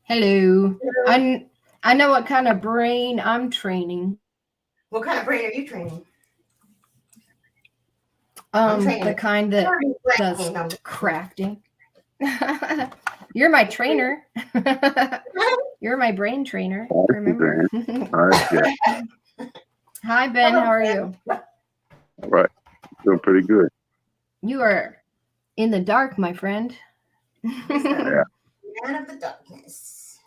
Hello. I know what kind of brain I'm training. What kind of brain are you training? I'm training The kind that does crafting. You're my trainer. You're my brain trainer. Remember? Hi, Ben. How are you? All right. Doing pretty good. You are in the dark, my friend. Yeah. Man of the darkness.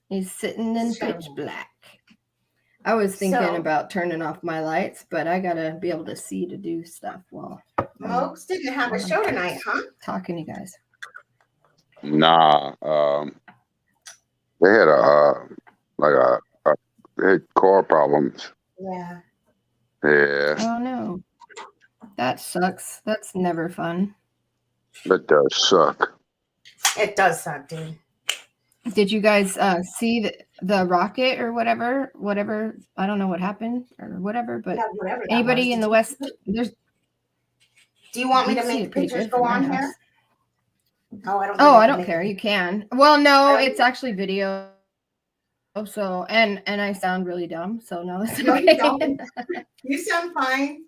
He's sitting in pitch black. I was thinking about turning off my lights, but I gotta be able to see to do stuff while Mokes didn't have a show tonight, huh? Talking to you guys. Nah. They had they had car problems. Yeah. Yeah. Oh no. That sucks. That's never fun. That does suck. It does suck, dude. Did you guys see the rocket or whatever? Whatever. I don't know what happened or whatever, but Yeah, whatever anybody in the West, there's. Do you want me to make the pictures go on here? Oh, I don't care. You can. Well, no, it's actually video. So and I sound really dumb. So no, that's okay. You don't. You sound fine.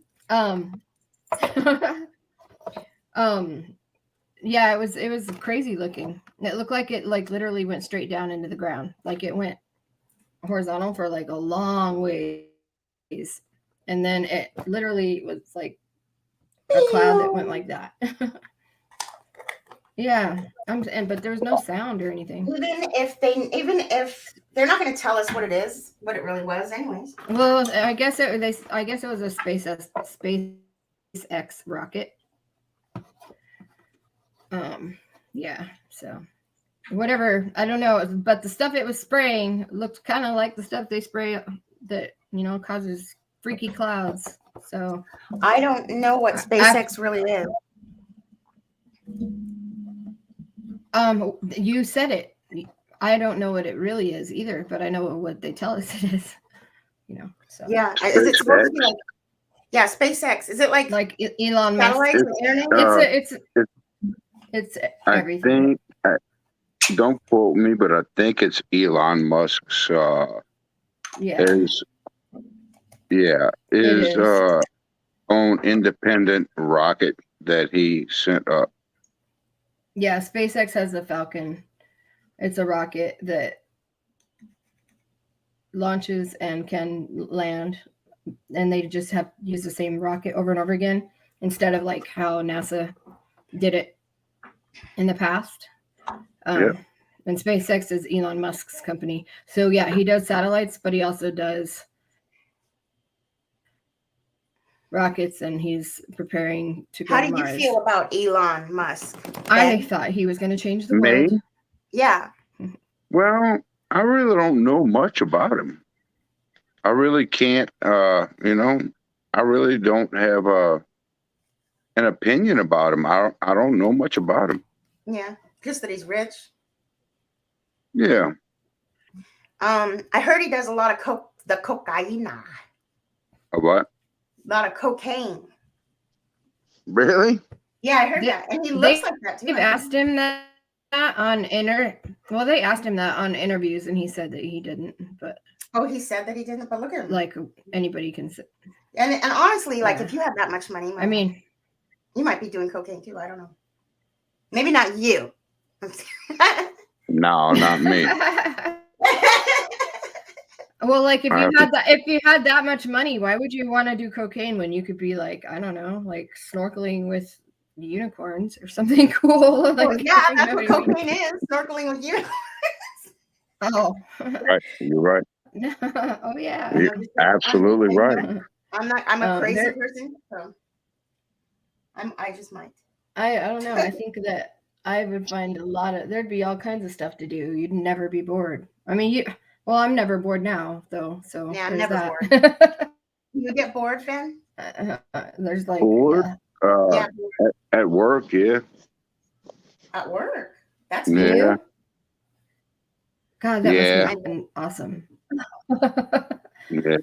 Yeah, it was crazy looking. It looked like it literally went straight down into the ground. Like it went horizontal for like a long ways. And then it literally was like a cloud that went like that. Yeah. But there was no sound or anything. Even if they're not going to tell us what it is, what it really was, anyways. Well, I guess it was a SpaceX rocket. Yeah, so whatever, I don't know, but the stuff it was spraying looked kind of like the stuff they spray that causes freaky clouds. So I don't know what SpaceX really is. You said it. I don't know what it really is either, but I know what they tell us it is. So yeah, is it supposed to be like? Yeah, SpaceX. Is it like Elon Musk? Satellites or internet? It's everything. I think, don't quote me, but I think it's Elon Musk's own independent rocket that he sent up. Yeah, SpaceX has the Falcon. It's a rocket that launches and can land, and they just have used the same rocket over and over again instead of like how NASA did it in the past. And SpaceX is Elon Musk's company. So yeah, he does satellites, but he also does rockets, and he's preparing to go to Mars. How do you feel about Elon Musk? I thought he was going to change the world. Yeah. Well, I really don't know much about him. I really can't, I really don't have an opinion about him. I don't know much about him. Yeah, just that he's rich. Yeah. I heard he does a lot of cocaine. A what? A lot of cocaine. Really? Yeah, I heard that, and he looks like that too. They've asked him that on they asked him that on interviews, and he said that he didn't. But he said that he didn't. But look at him. Like anybody can say. And honestly, like if you have that much money, you might be doing cocaine too. I don't know. Maybe not you. No, not me. Well, like if you had that much money, why would you want to do cocaine when you could be like, I don't know, like snorkeling with unicorns or something cool? Like, yeah, that's what cocaine is, snorkeling with unicorns. Oh, right, you're right. Oh yeah, you're absolutely right. I'm a crazy person, so I just might. I don't know. I think that I would find there'd be all kinds of stuff to do. You'd never be bored. I mean, I'm never bored now, though. So yeah, I'm never bored. You get bored, Ben? There's like bored. At work, yeah. At work, that's you. God, that must have been awesome. Yeah.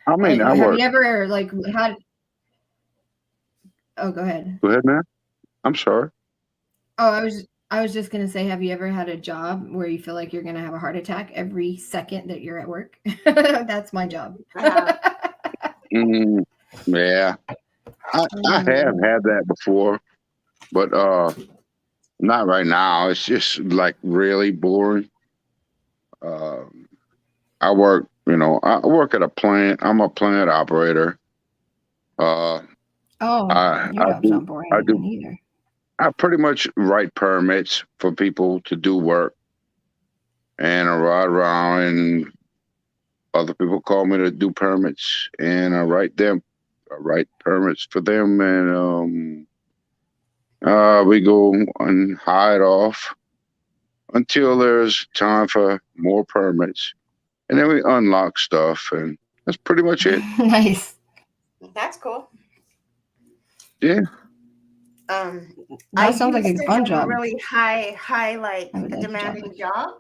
I mean, have you ever had? Oh, go ahead. Go ahead, man. I'm sorry. Oh, I was just going to say, have you ever had a job where you feel like you're going to have a heart attack every second that you're at work? That's my job. I have. Yeah, I have had that before, but not right now. It's just like really boring. I work, I work at a plant. I'm a plant operator. Oh, I your job's do not boring I do either. I pretty much write permits for people to do work, and I ride around, and other people call me to do permits, and I write permits for them, and we go and hide off until there's time for more permits, and then we unlock stuff, and that's pretty much it. Nice. That's cool. Yeah. That sounds like a fun job. Really high, like a demanding job.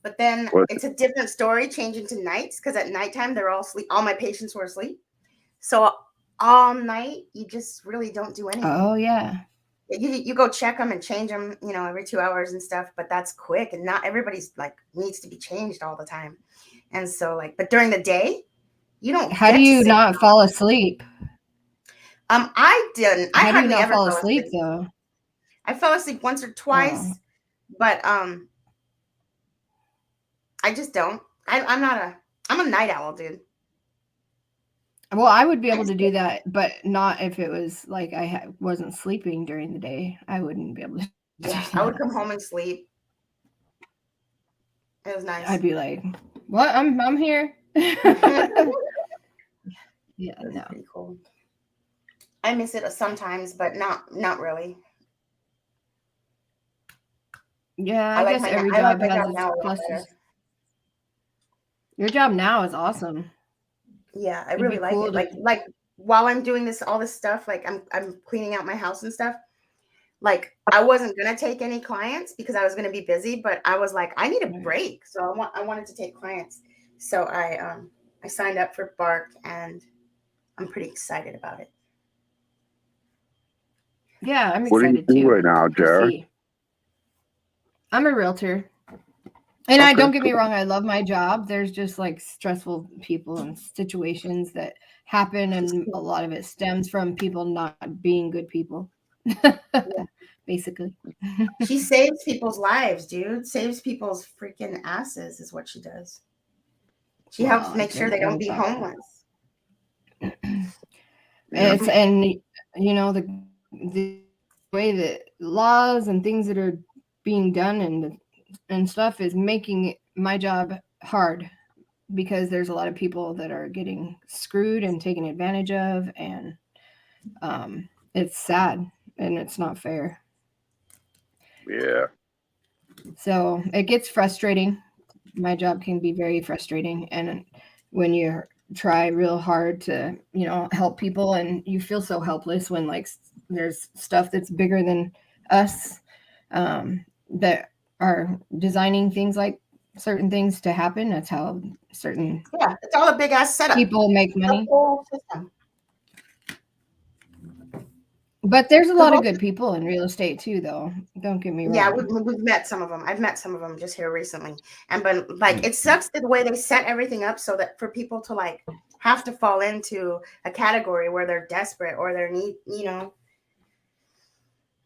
But then it's a different story changing to nights, because at nighttime they're all asleep. All my patients were asleep. So all night you just really don't do anything. Oh yeah. You go check them and change them, every 2 hours and stuff, but that's quick, and not everybody's like needs to be changed all the time. And so but during the day, you don't. How do you not fall asleep? I didn't. How do you not fall asleep though? I fell asleep once or twice, but I just don't. I'm a night owl, dude. Well, I would be able to do that, but not if it was like I wasn't sleeping during the day. I wouldn't be able to. Yeah, I would come home and sleep. It was nice. I'd be like, "What? I'm here." Yeah, no. Pretty cool. I miss it sometimes, but not really. Yeah, I guess every job has its pluses. Your job now is awesome. Yeah, I really like it. Like while I'm doing all this stuff, like I'm cleaning out my house and stuff. Like I wasn't gonna take any clients because I was gonna be busy, but I was like, I need a break, so I wanted to take clients. So I signed up for Bark, and I'm pretty excited about it. Yeah, I'm excited What do you do right now, Jara? I'm a realtor. And I don't get me wrong, I love my job. There's just like stressful people and situations that happen, and a lot of it stems from people not being good people. Basically. She saves people's lives, dude. Saves people's freaking asses is what she does. She helps make sure they don't be homeless. And the way that laws and things that are being done and stuff is making my job hard, because there's a lot of people that are getting screwed and taken advantage of, and it's sad and it's not fair. Yeah. So it gets frustrating. My job can be very frustrating, and when you try real hard to help people, and you feel so helpless when like there's stuff that's bigger than us that are designing things like certain things to happen. That's how certain it's all a big ass setup. People make money. The whole system. But there's a lot of good people in real estate too, though. Don't get me wrong. Yeah, we've met some of them. I've met some of them just here recently, but like it sucks the way they set everything up so that for people to like have to fall into a category where they're desperate or they're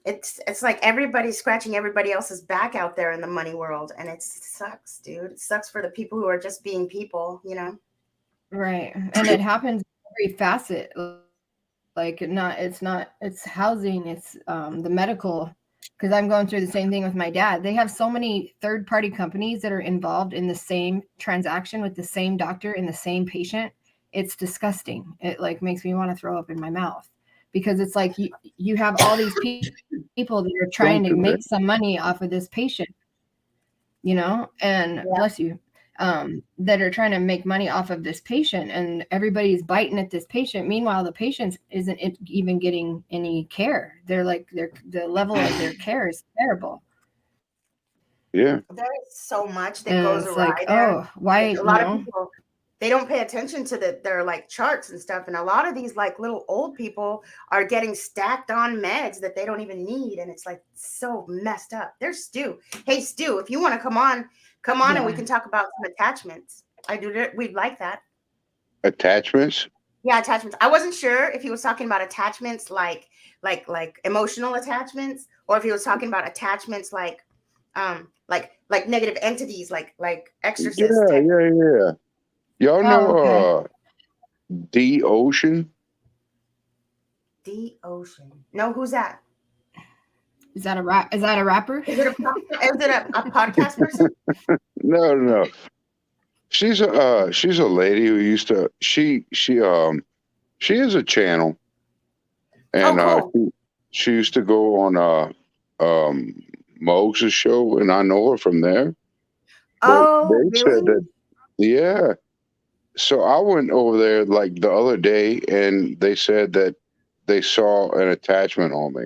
it's like everybody's scratching everybody else's back out there in the money world, and it sucks, dude. It sucks for the people who are just being people, Right, and it happens every facet. Like it's housing, it's the medical, because I'm going through the same thing with my dad. They have so many third-party companies that are involved in the same transaction with the same doctor and the same patient. It's disgusting. It like makes me want to throw up in my mouth, because it's like you have all these people that are trying to make some money off of this patient, and bless you. That are trying to make money off of this patient, and everybody's biting at this patient. Meanwhile, the patient isn't even getting any care. They're like the level of their care is terrible. Yeah, there is so much that goes awry. Like, oh, why? A lot of people they don't pay attention to their like charts and stuff. And a lot of these like little old people are getting stacked on meds that they don't even need. And it's like so messed up. There's Stu. Hey, Stu, if you want to come on and we can talk about some attachments. We'd like that. Attachments? Yeah, attachments. I wasn't sure if he was talking about attachments like emotional attachments, or if he was talking about attachments like negative entities, like exorcists. Yeah. Y'all know D Ocean? D Ocean. No, who's that? Is that a rapper? Is it a podcast person? No. She's a lady who used to she has a channel, and cool. she used to go on Moses' show, and I know her from there. Oh, they really? said that, yeah. So I went over there like the other day, and they said that they saw an attachment on me.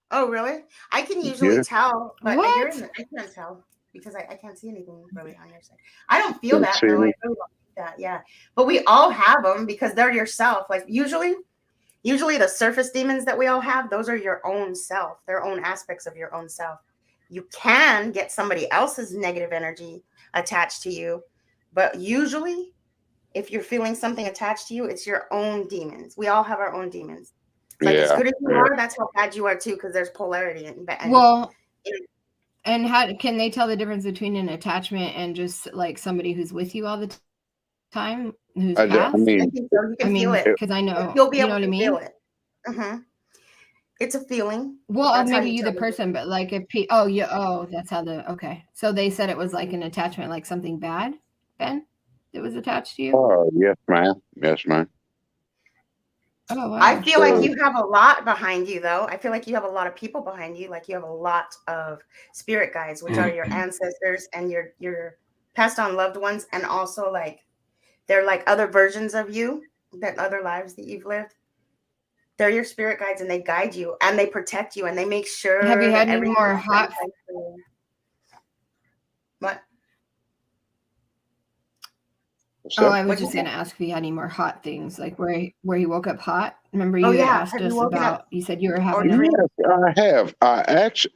Oh, really? I can usually tell, but I can't tell because I can't see anything really on your side. I don't feel that though. I really don't feel that. Yeah, but we all have them because they're yourself. Like usually the surface demons that we all have, those are your own self. They're own aspects of your own self. You can get somebody else's negative energy attached to you, but usually if you're feeling something attached to you, it's your own demons. We all have our own demons. It's like as good as you are, that's how bad you are too, because there's polarity. And how can they tell the difference between an attachment and just like somebody who's with you all the time, who's passed? I think so. You can feel it because I know you'll be able to feel it. It's a feeling. Well, maybe you the person, but like if that's how so they said it was like an attachment, like something bad, Ben, that was attached to you. Oh, yes, ma'am. Oh, wow. I feel like you have a lot behind you, though. I feel like you have a lot of people behind you. Like you have a lot of spirit guides, which are your ancestors and your passed on loved ones, and also like they're like other versions of you, that other lives that you've lived. They're your spirit guides, and they guide you, and they protect you, and they make sure. Have you had any more hot? What? Oh, I was just going to ask if you had any more hot things, like where he woke up hot. Remember you asked us about, you said you were having a... Yes, I have. I actually,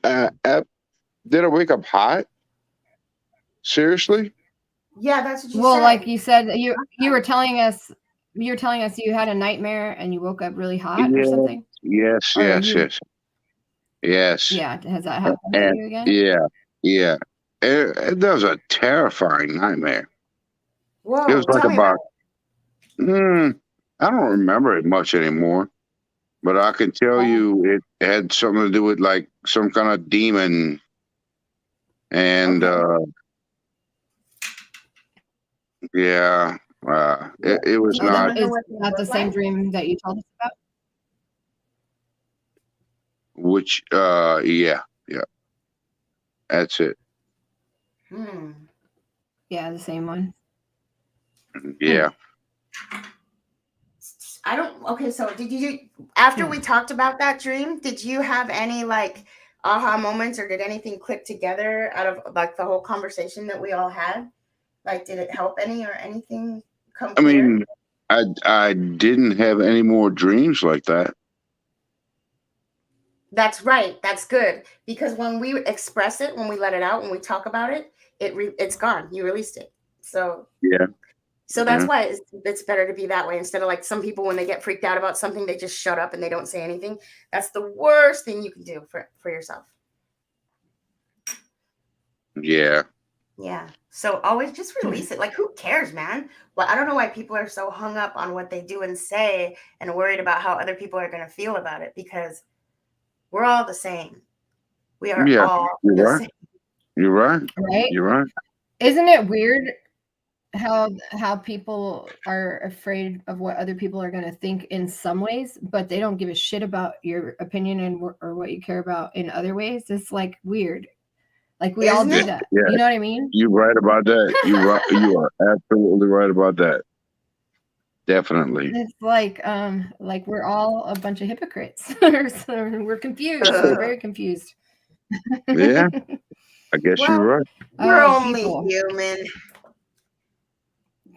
did I wake up hot? Seriously? Yeah, that's what you said. Well, like you said, you were telling us you had a nightmare and you woke up really hot or something? Yes. Yes. Yeah, has that happened to you again? Yeah. It was a terrifying nightmare. Whoa, it was like about, I don't remember it much anymore, but I can tell you it had something to do with like some kind of demon. And it was not. Is that the same dream that you told us about? Which, yeah. That's it. Yeah, the same one. Yeah. So did you, after we talked about that dream, did you have any like aha moments, or did anything click together out of like the whole conversation that we all had? Like, did it help any or anything come clear? I mean, I didn't have any more dreams like that. That's right. That's good. Because when we express it, when we let it out, when we talk about it, it's gone. You released it. So yeah. So that's why it's better to be that way, instead of like some people, when they get freaked out about something, they just shut up and they don't say anything. That's the worst thing you can do for yourself. Yeah. Yeah. So always just release it. Like, who cares, man? Well, I don't know why people are so hung up on what they do and say and worried about how other people are going to feel about it, because we're all the same. We are all the same. You're right. Right? You're right. Isn't it weird how people are afraid of what other people are going to think in some ways, but they don't give a shit about your opinion or what you care about in other ways? It's like weird. Like we all do that. Yeah. You know what I mean? You're right about that. You're right. You are absolutely right about that. Definitely. It's like we're all a bunch of hypocrites. We're confused. We're very confused. Yeah. I guess you're right. We're only human.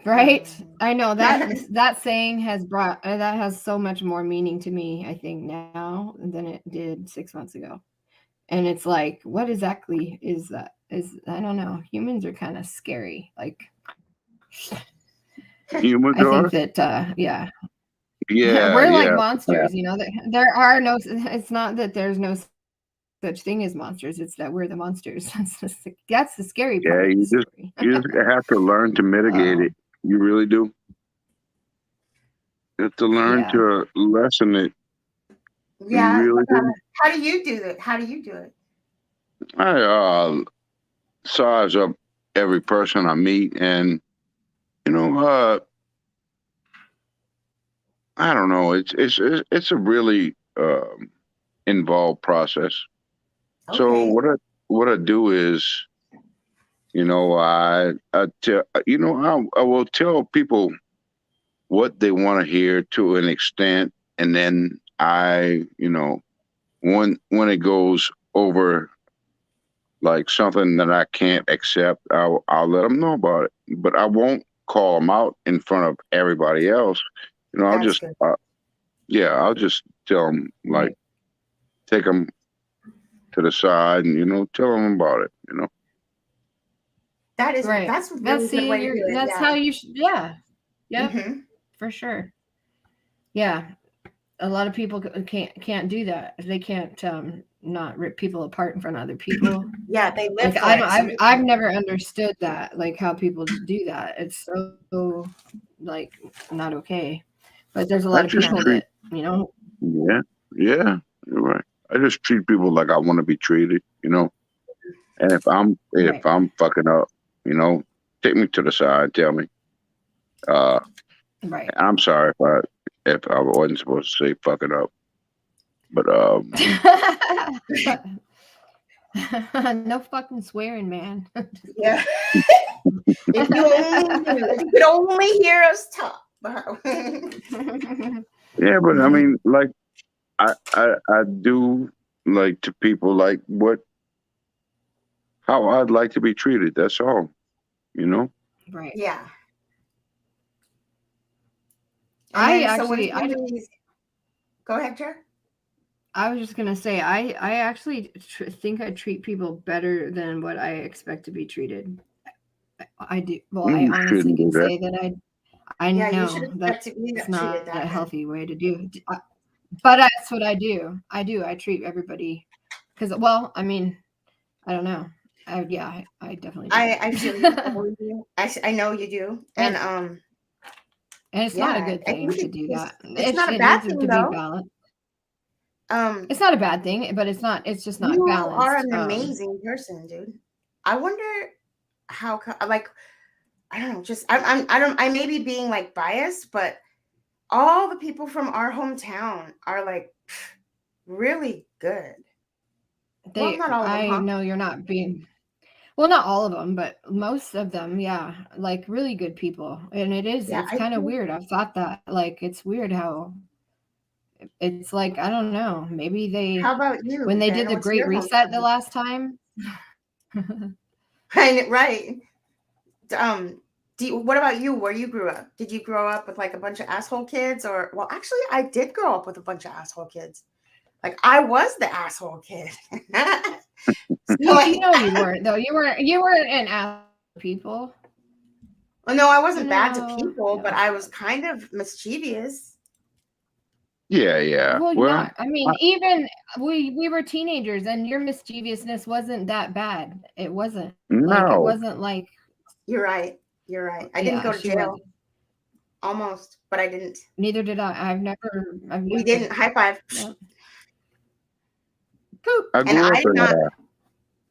Right? I know that saying has brought that has so much more meaning to me, I think, now than it did 6 months ago. And it's like, what exactly is that? I don't know. Humans are kind of scary. Like, Humans I are? think that yeah. Yeah, We're like yeah. monsters, you know. There are no. It's not that there's no such thing as monsters. It's that we're the monsters. That's the scary Yeah, part of the story. you just have to learn to mitigate it. You really do. You have to learn Yeah. to lessen it. Yeah. You really do. How do you do it? How do you do it? I size up every person I meet, and you know, I don't know. It's a really involved process. So Okay. what I do is, you know, I tell, you know, I will tell people what they want to hear to an extent, and then you know, when it goes over like something that I can't accept, I'll let them know about it. But I won't call them out in front of everybody else. You know, That's good. I'll just tell them, like, Right. take them to the side and, you know, tell them about it, you know. That's Right. a really good way to do it. That's how you should. Yeah. Yep. Mm-hmm. For sure. Yeah. A lot of people can't do that. They can't not rip people apart in front of other people. Yeah, they live Like for it. I've never understood that, like how people do that. It's so like not okay. But there's a I lot of just people treat, that, you know, yeah, yeah, you're right. I just treat people like I want to be treated, you know. And if right. I'm fucking up, you know, take me to the side, tell me. Uh, Right. I'm sorry if I wasn't supposed to say fucking up, but No fucking swearing, man. Yeah. If you could only hear us talk. yeah, but I mean, like I do like to people like how I'd like to be treated. That's all, you know. Right. Yeah. And I then so when actually somebody's go ahead, Jer. I was just gonna say I actually think I treat people better than what I expect to be treated. I do. Well, I You honestly shouldn't do can that. say that I Yeah, you know should that expect to be it's treated not a that way. healthy way to do. But that's what I do. I treat everybody because, well, I mean, I don't know. I definitely do. I feel you. I believe you. I know you do. And And it's not a yeah, good I thing think to do that. it's not a It bad needs thing to be though. balanced. It's not a bad thing, but it's just not You are balanced. an amazing person, dude. I wonder how like I don't know, just I may be being like biased, but all the people from our hometown are like really good. Well, not all of them, I huh? know you're not being, well, not all of them, but most of them, yeah, like really good people. And Yeah, it's I kind of feel. weird. I've thought that, like, it's weird how it's like, I don't know, maybe How about you, when they did Jen? the What's Great your Reset the hometown? last time. Right. What about you? Where you grew up? Did you grow up with like a bunch of asshole kids, or well, actually, I did grow up with a bunch of asshole kids. Like I was the asshole kid. So, like, No, you weren't though. You weren't an ass people. well, no, I wasn't bad to people, but No. I was kind of mischievous. Yeah, yeah. Well, Well, not. I mean, even we were teenagers, and your mischievousness wasn't that bad. It wasn't like it no. wasn't like You're right. You're right. I didn't yeah, go to she jail wasn't. almost, but I didn't. Neither did I. I've We never. didn't. High five. Yeah. Poop. I And grew I up did in not.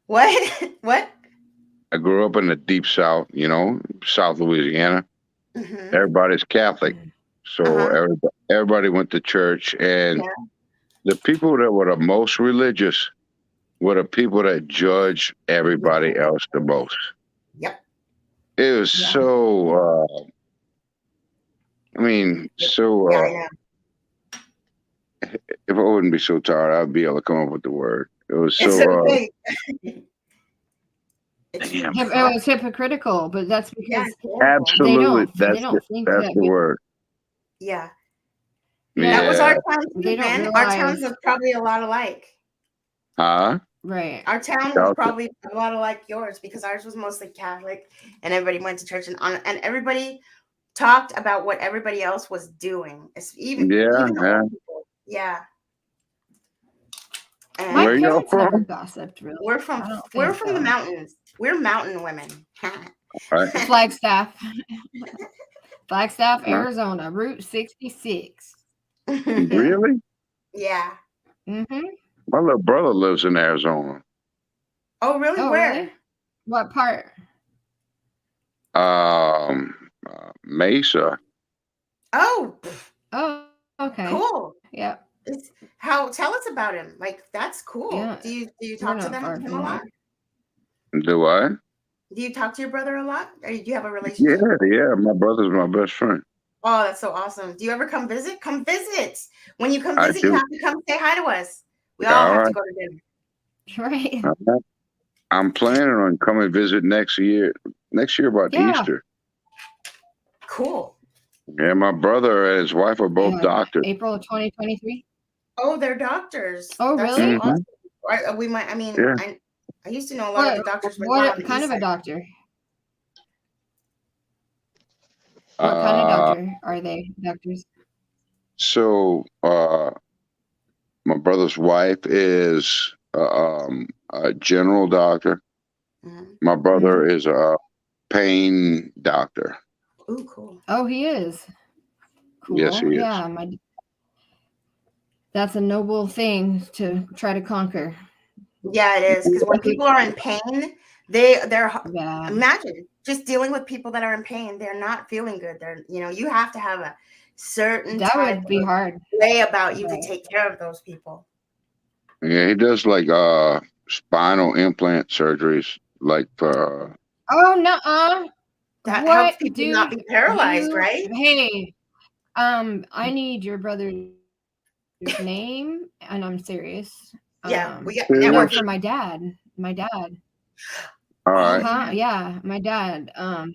What? What? I grew up in the deep South, you know, South Louisiana. Mm-hmm. Everybody's Catholic, so Uh-huh. everybody went to church, and Yeah. the people that were the most religious were the people that judge everybody else the most. Yep. It was Yeah. so. I mean, so. Yeah, I know. If I wouldn't be so tired, I'd be able to come up with the word. It was It's so. okay. Damn. It was hypocritical, but that's because Absolutely. they don't think that's that the word. Yeah. Yeah. That was our town too, They don't man. Our realize. towns was probably a lot alike. Huh? Right. Our town was probably a lot like yours because ours was mostly Catholic and everybody went to church and everybody talked about what everybody else was doing. Even the old people. Yeah. And My Where y'all parents never from? gossiped, really. we're from the mountains. We're mountain women. Right. Flagstaff. Flagstaff, Arizona, Route 66. Really? Yeah. Mm-hmm. My little brother lives in Arizona. Oh, really? Oh, Where? really? What part? Mesa. Oh. Oh, okay. Cool. Yeah. Tell us about him. Like, that's cool. Yeah. Do you talk to him a lot? Do I? Do you talk to your brother a lot? Or do you have a relationship? Yeah. My brother's my best friend. Oh, that's so awesome. Do you ever come visit? Come visit. When you come I visit, do. you have to come say hi to us. We all have to go to dinner. Right. I'm planning on coming visit next year. Next year about Easter. Cool. Yeah, my brother and his wife are both doctors. April of 2023. Oh, they're doctors. Oh, That's really? so awesome. I used to know a lot of the doctors. What kind of a doctor? What kind of doctor are they? Doctors? So, my brother's wife is a general doctor. Mm-hmm. My brother is a pain doctor. Oh, cool. Oh, he is. Cool. Yes, he is. Yeah, that's a noble thing to try to conquer. Yeah, it is. Because when people are in pain, they're imagine just dealing with people that are in pain. They're not feeling good. You have to have a certain would be hard way about you to take care of those people. Yeah, he does like spinal implant surgeries, like for. Oh no! That helps people not be paralyzed, right? Hey, I need your brother's name, and I'm serious. Yeah, for my dad. My dad. All right. Yeah, my dad. I'm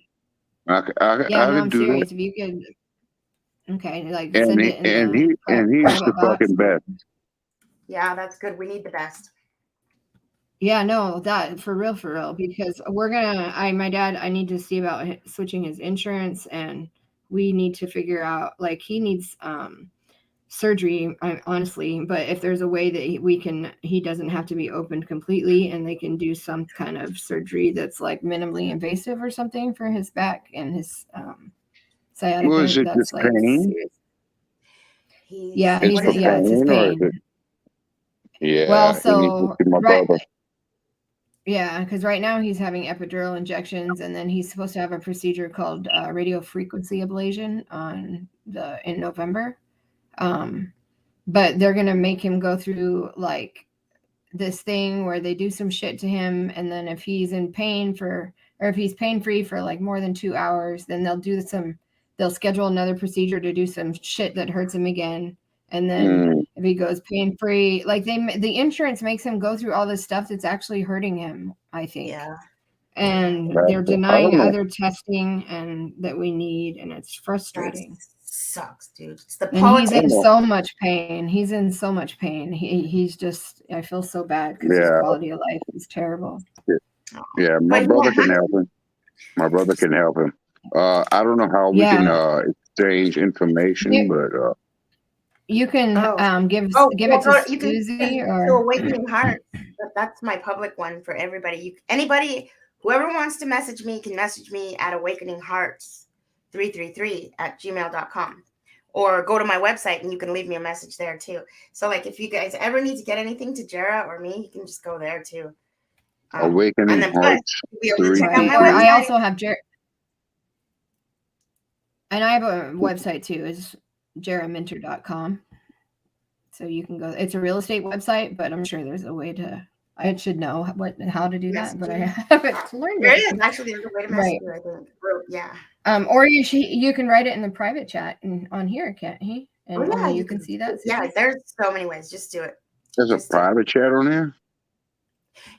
serious. If you could, like and send he, it and he and he's the fucking best. Yeah, that's good. We need the best. Yeah, no, that for real, because I need to see about switching his insurance, and we need to figure out, like, he needs surgery, honestly, but if there's a way that he doesn't have to be opened completely, and they can do some kind of surgery that's like minimally invasive or something for his back and his sciatica. Was it that's just like pain? It's his pain. Yeah. Well, so brother. Yeah, because right now he's having epidural injections, and then he's supposed to have a procedure called radio frequency ablation in November. But they're gonna make him go through like this thing where they do some shit to him, and then if he's in pain if he's pain free for like more than 2 hours, then they'll schedule another procedure to do some shit that hurts him again. And then if he goes pain free, like the insurance makes him go through all this stuff that's actually hurting him, I think. Yeah. And they're denying other testing and that we need, and it's frustrating. That sucks, dude. It's the politics. He's in so much pain. He's just, I feel so bad because his quality of life is terrible. Yeah, my brother can help him. I don't know how we can exchange information, but you can give it to Susie or to Awakening Hearts. That's my public one for everybody. Whoever wants to message me can message me at awakeninghearts333@gmail.com, or go to my website and you can leave me a message there too. So like if you guys ever need to get anything to Jara or me, you can just go there too. Awakening Hearts. I also have Jara, and I have a website too. It's jaraminter.com. So you can go. It's a real estate website, but I'm sure there's a way to. I should know how to do that, but I haven't learned it. There is actually there's a way to message you, I think. Yeah. Or you can write it in the private chat and on here, can't he? And only you can see that. Yeah, there's so many ways. Just do it. There's a private chat on there.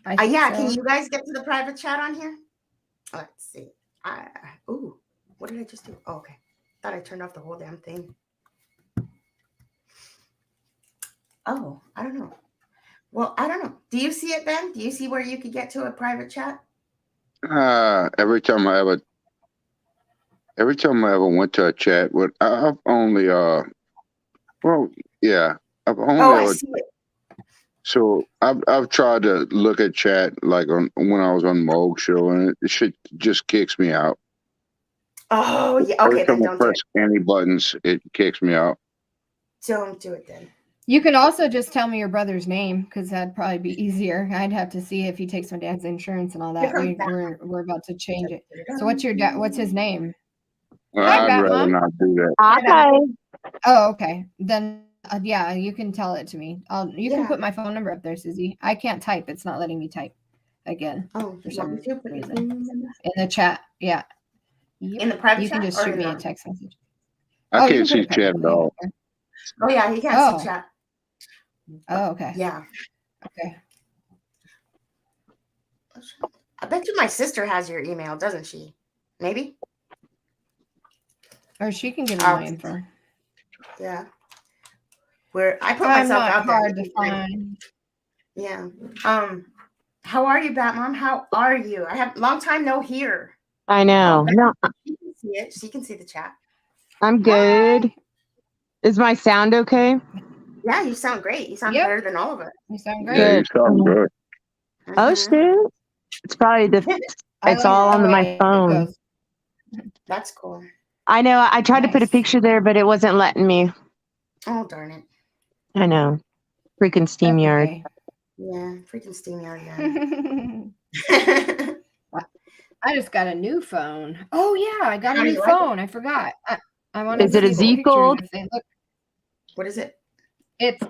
I think Yeah, so. can you guys get to the private chat on here? Let's see. Ooh, what did I just do? Oh, okay. Thought I turned off the whole damn thing. Oh, I don't know. Well, I don't know. Do you see it, Ben? Do you see where you could get to a private chat? Every time I ever went to a chat, I've only I've only I ever. see it. So I've tried to look at chat like when I was on Moog show, and it shit just kicks me out. Oh, yeah. Okay, Every then time I don't do press it. any buttons, it kicks me out. Don't do it then. You can also just tell me your brother's name, because that'd probably be easier. I'd have to see if he takes my dad's insurance and all that. We're about to change it. So what's his name? Hi, I'd Bat rather Mom. not do that. Hi. Oh, okay. Then yeah, you can tell it to me. You can Yeah. put my phone number up there, Susie. I can't type. It's not letting me type again Oh, for you some want me to put your reason. phone number? In the chat. Yeah. Yep. In the private You chat can just or shoot in me a the- text message. I you can't can see put it chat at publicly. all. Oh, yeah, he can't Oh. see chat. Oh, okay. Yeah. Okay. I bet you my sister has your email, doesn't she? Maybe. Or she can give me my info. Yeah. Where I put I'm myself not out there. hard to find. Yeah. How are you, Bat Mom? How are you? I have long time no hear. I know. No, She can see it. She can see the chat. I'm good. Is my sound okay? Yeah, you sound great. You sound better than all of us. You sound Yeah, great. you sound good. Oh Mhm. shit! It's probably it's all on my phone. That's cool. I know. I tried to put a picture there, but it wasn't letting me. Oh, darn it. I know. Freaking SteamYard. Okay. Yeah, freaking SteamYard. I just got a new phone. Oh yeah, I got How a do new you like phone. I forgot. I wanted Is to it a see the Z pictures Fold? if they look. What is it? It's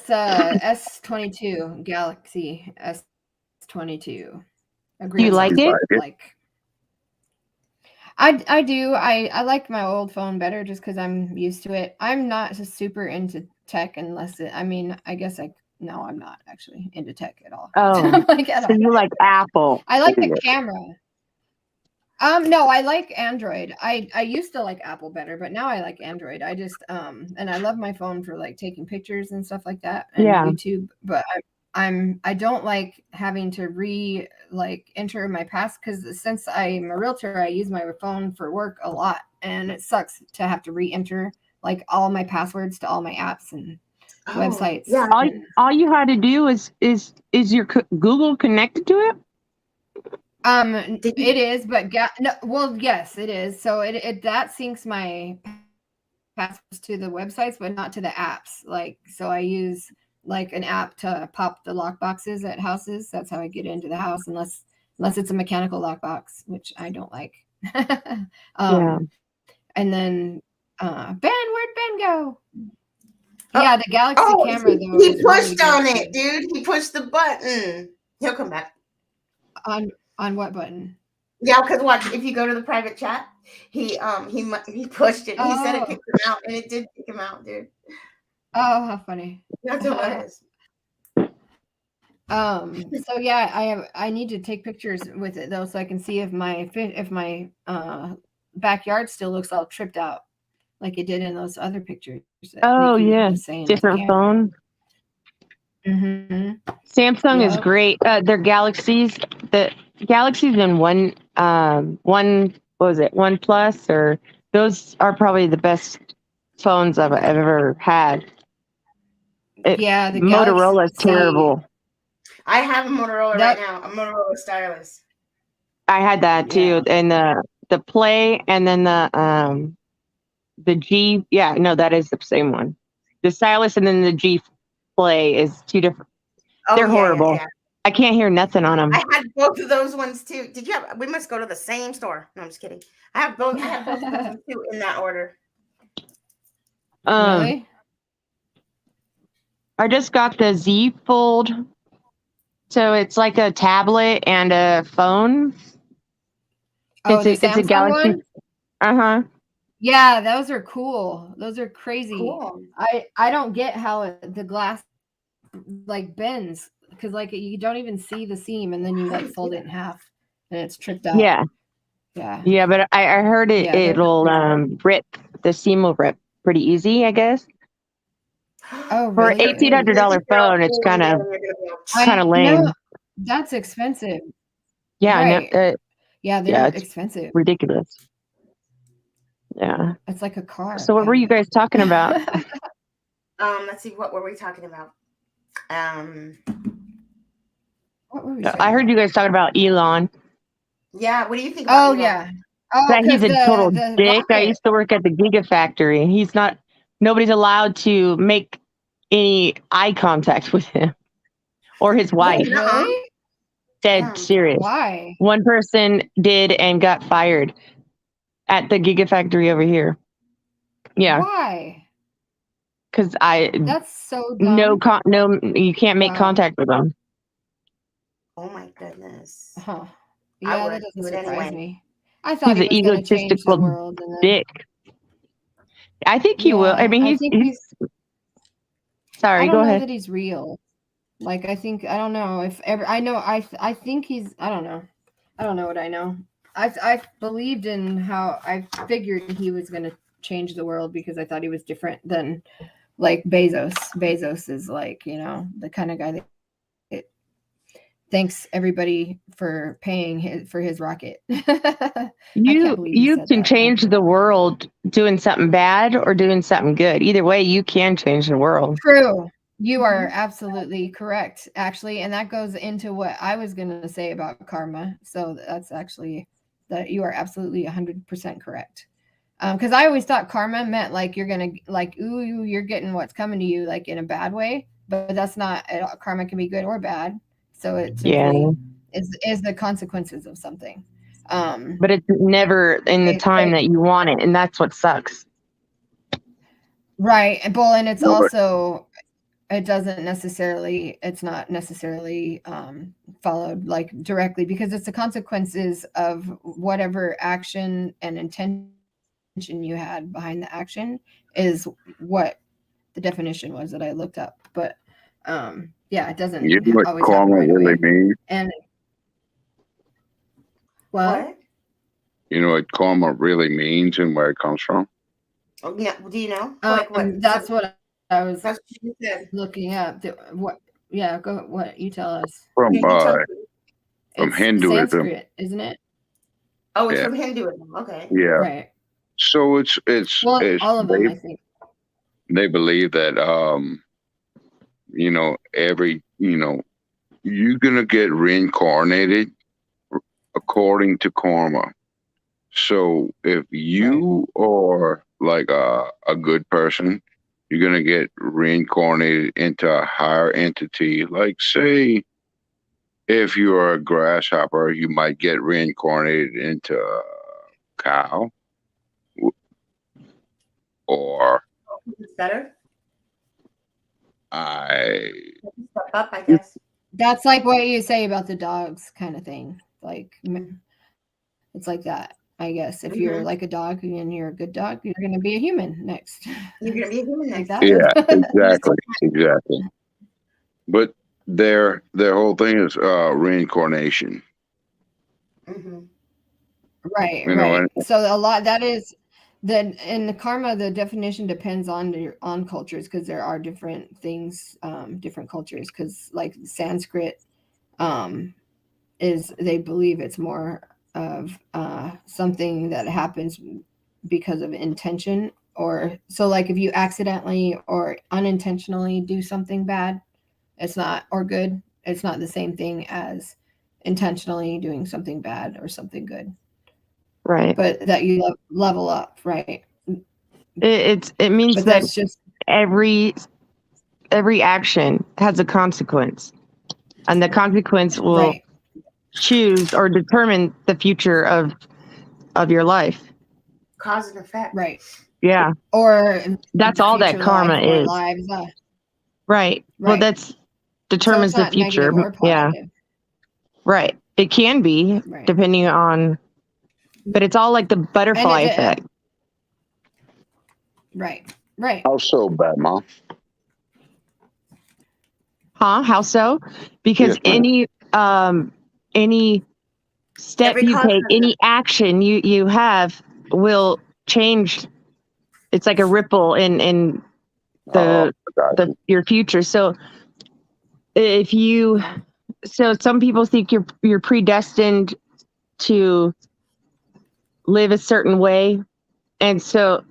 S22 Galaxy S22. Do you like it? Like I do. I like my old phone better just because I'm used to it. I'm not super into tech unless I guess no, I'm not actually into tech at all. Oh, like at so all. you like Apple? I like the camera. No, I like Android. I used to like Apple better, but now I like Android. I just and I love my phone for like taking pictures and stuff like that and YouTube, but I don't like having to enter my pass because since I'm a realtor, I use my phone for work a lot and it sucks to have to re-enter like all my passwords to all my apps and websites. Yeah. All you had to do is your Google connected to it? It is, but yes, it is. So it that syncs my passwords to the websites, but not to the apps. Like, so I use like an app to pop the lock boxes at houses. That's how I get into the house, unless it's a mechanical lockbox, which I don't like. Yeah. And then Ben, where'd Ben go? Yeah, the Galaxy camera though. He pushed on it, dude. He pushed the button. He'll come back. On what button? Yeah, because watch, if you go to the private chat, he pushed it. He said it kicked him out, and it did kick him out, dude. Oh, how funny. That's hilarious. So yeah, I need to take pictures with it though, so I can see if my backyard still looks all tripped out like it did in those other pictures. Oh yeah, different phone. Mm-hmm. Samsung is great. Their Galaxies, the Galaxies in one what was it, One Plus, or those are probably the best phones I've ever had. The Motorola is terrible. I have a Motorola right now, a Motorola Stylus. I had that too, and the Play, and then the G. Yeah, no, that is the same one. The Stylus and then the G Play is two different. They're horrible. Yeah. I can't hear nothing on them. I had both of those ones too. Did you have? We must go to the same store. No, I'm just kidding. I have both of those ones too in that order. Really? I just got the Z Fold. So it's like a tablet and a phone. Oh, it's a Galaxy one? Uh-huh. Yeah, those are cool. Those are crazy. Cool. I don't get how the glass like bends because like you don't even see the seam, and then you like fold it in half, and it's tripped up. Yeah. Yeah. Yeah, but I heard it. Yeah, they're- It'll rip. The seam will rip pretty easy, I guess. Oh, For really? $1,800 phone, it's kind of lame. No, that's expensive. Yeah, Right. no, Yeah, they're yeah, it's expensive. ridiculous. Yeah. It's like a car. So what were you guys talking about? Let's see, what were we talking about? What were we I talking heard about? you guys talking about Elon. Yeah, what do you think about Oh, Elon? yeah. Oh, That he's a total the dick. I rocket. used to work at the Gigafactory. He's not. Nobody's allowed to make any eye contact with him or his wife. Wait, really? Dead Yeah. serious. Why? One person did and got fired at the Gigafactory over here. Yeah, Why? because That's so dumb. no, you can't make Wow. contact with them. Oh my goodness. Huh. I Yeah, would that doesn't do it surprise anyway. me. I thought He's he an was going to change the egotistical world. And then, dick. I think he will. I mean, I he's think he's. sorry. I Go don't know ahead. that he's real. Like, I think I don't know if ever. I know. I think he's. I don't know. I don't know what I know. I believed in how I figured he was going to change the world because I thought he was different than like Bezos. Bezos is like, the kind of guy that thanks everybody for paying for his rocket. You can change the world doing something bad or doing something good. Either way, you can change the world. True. You are absolutely correct, actually. And that goes into what I was going to say about karma. So that's actually that you are absolutely 100% correct. Because I always thought karma meant like you're going to like, ooh, you're getting what's coming to you like in a bad way. But that's not, karma can be good or bad. So it simply is the consequences of something. But it's never in the time that you want it. And that's what sucks. Right. Well, and it's No, but- also, it's not necessarily followed like directly because it's the consequences of whatever action and intention you had behind the action is what the definition was that I looked up. But yeah, it doesn't You know what always happen karma right really away. means? And what? You know what karma really means and where it comes from? Oh, yeah. Do you know? Like what? That's what I was That's what you said. looking up. What? Yeah, go. What you tell us? From Yeah, you tell me. From It's Hinduism. Sanskrit, isn't it? Oh, it's Yeah. from Hinduism. Okay. Yeah. Right. So it's Well, all of them, I think. they believe that you're gonna get reincarnated according to karma. So if you are like a good person, you're gonna get reincarnated into a higher entity. Like say if you're a grasshopper, you might get reincarnated into a cow. Or It's better. Step up, I guess. That's like what you say about the dogs kind of thing. Like it's like that, I guess. If you're like a dog and you're a good dog, you're going to be a human next. You're gonna be a human Like next. that. Yeah, exactly. But their whole thing is reincarnation. Mm-hmm. Right, You know, right. So a lot that is then in the karma, the definition depends on cultures because there are different things, different cultures. Because like Sanskrit, is they believe it's more of something that happens because of intention, or so like if you accidentally or unintentionally do something bad, it's not or good. It's not the same thing as intentionally doing something bad or something good. Right. But that you level up, right? It means But that that's just every action has a consequence, and the consequence will right. choose or determine the future of your life. Cause and effect. Right. Yeah. Or That's all that future karma life or is. lives. Right. Well, Right. that's So determines it's the not future. negative or Yeah. positive. Right. It can be Right. depending on, but it's all like the butterfly And effect. Right. Right. How so, bad mom? How so? Because Yes, ma'am. any step Every you cause take, has any action you have will change. It's like a ripple in Oh, I got you. your future. So if you, so some people think you're predestined to live a certain way, and so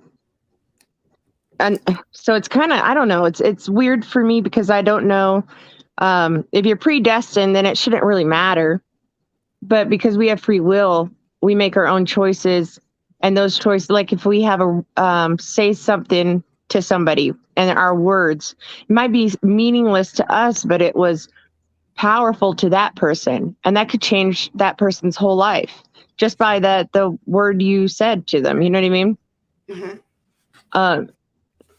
it's kind of, I don't know, it's weird for me because I don't know, if you're predestined, then it shouldn't really matter. But because we have free will, we make our own choices, and those choices, like if we have a say something to somebody, and our words, it might be meaningless to us, but it was powerful to that person, and that could change that person's whole life just by the word you said to them. You know what I mean? Mhm.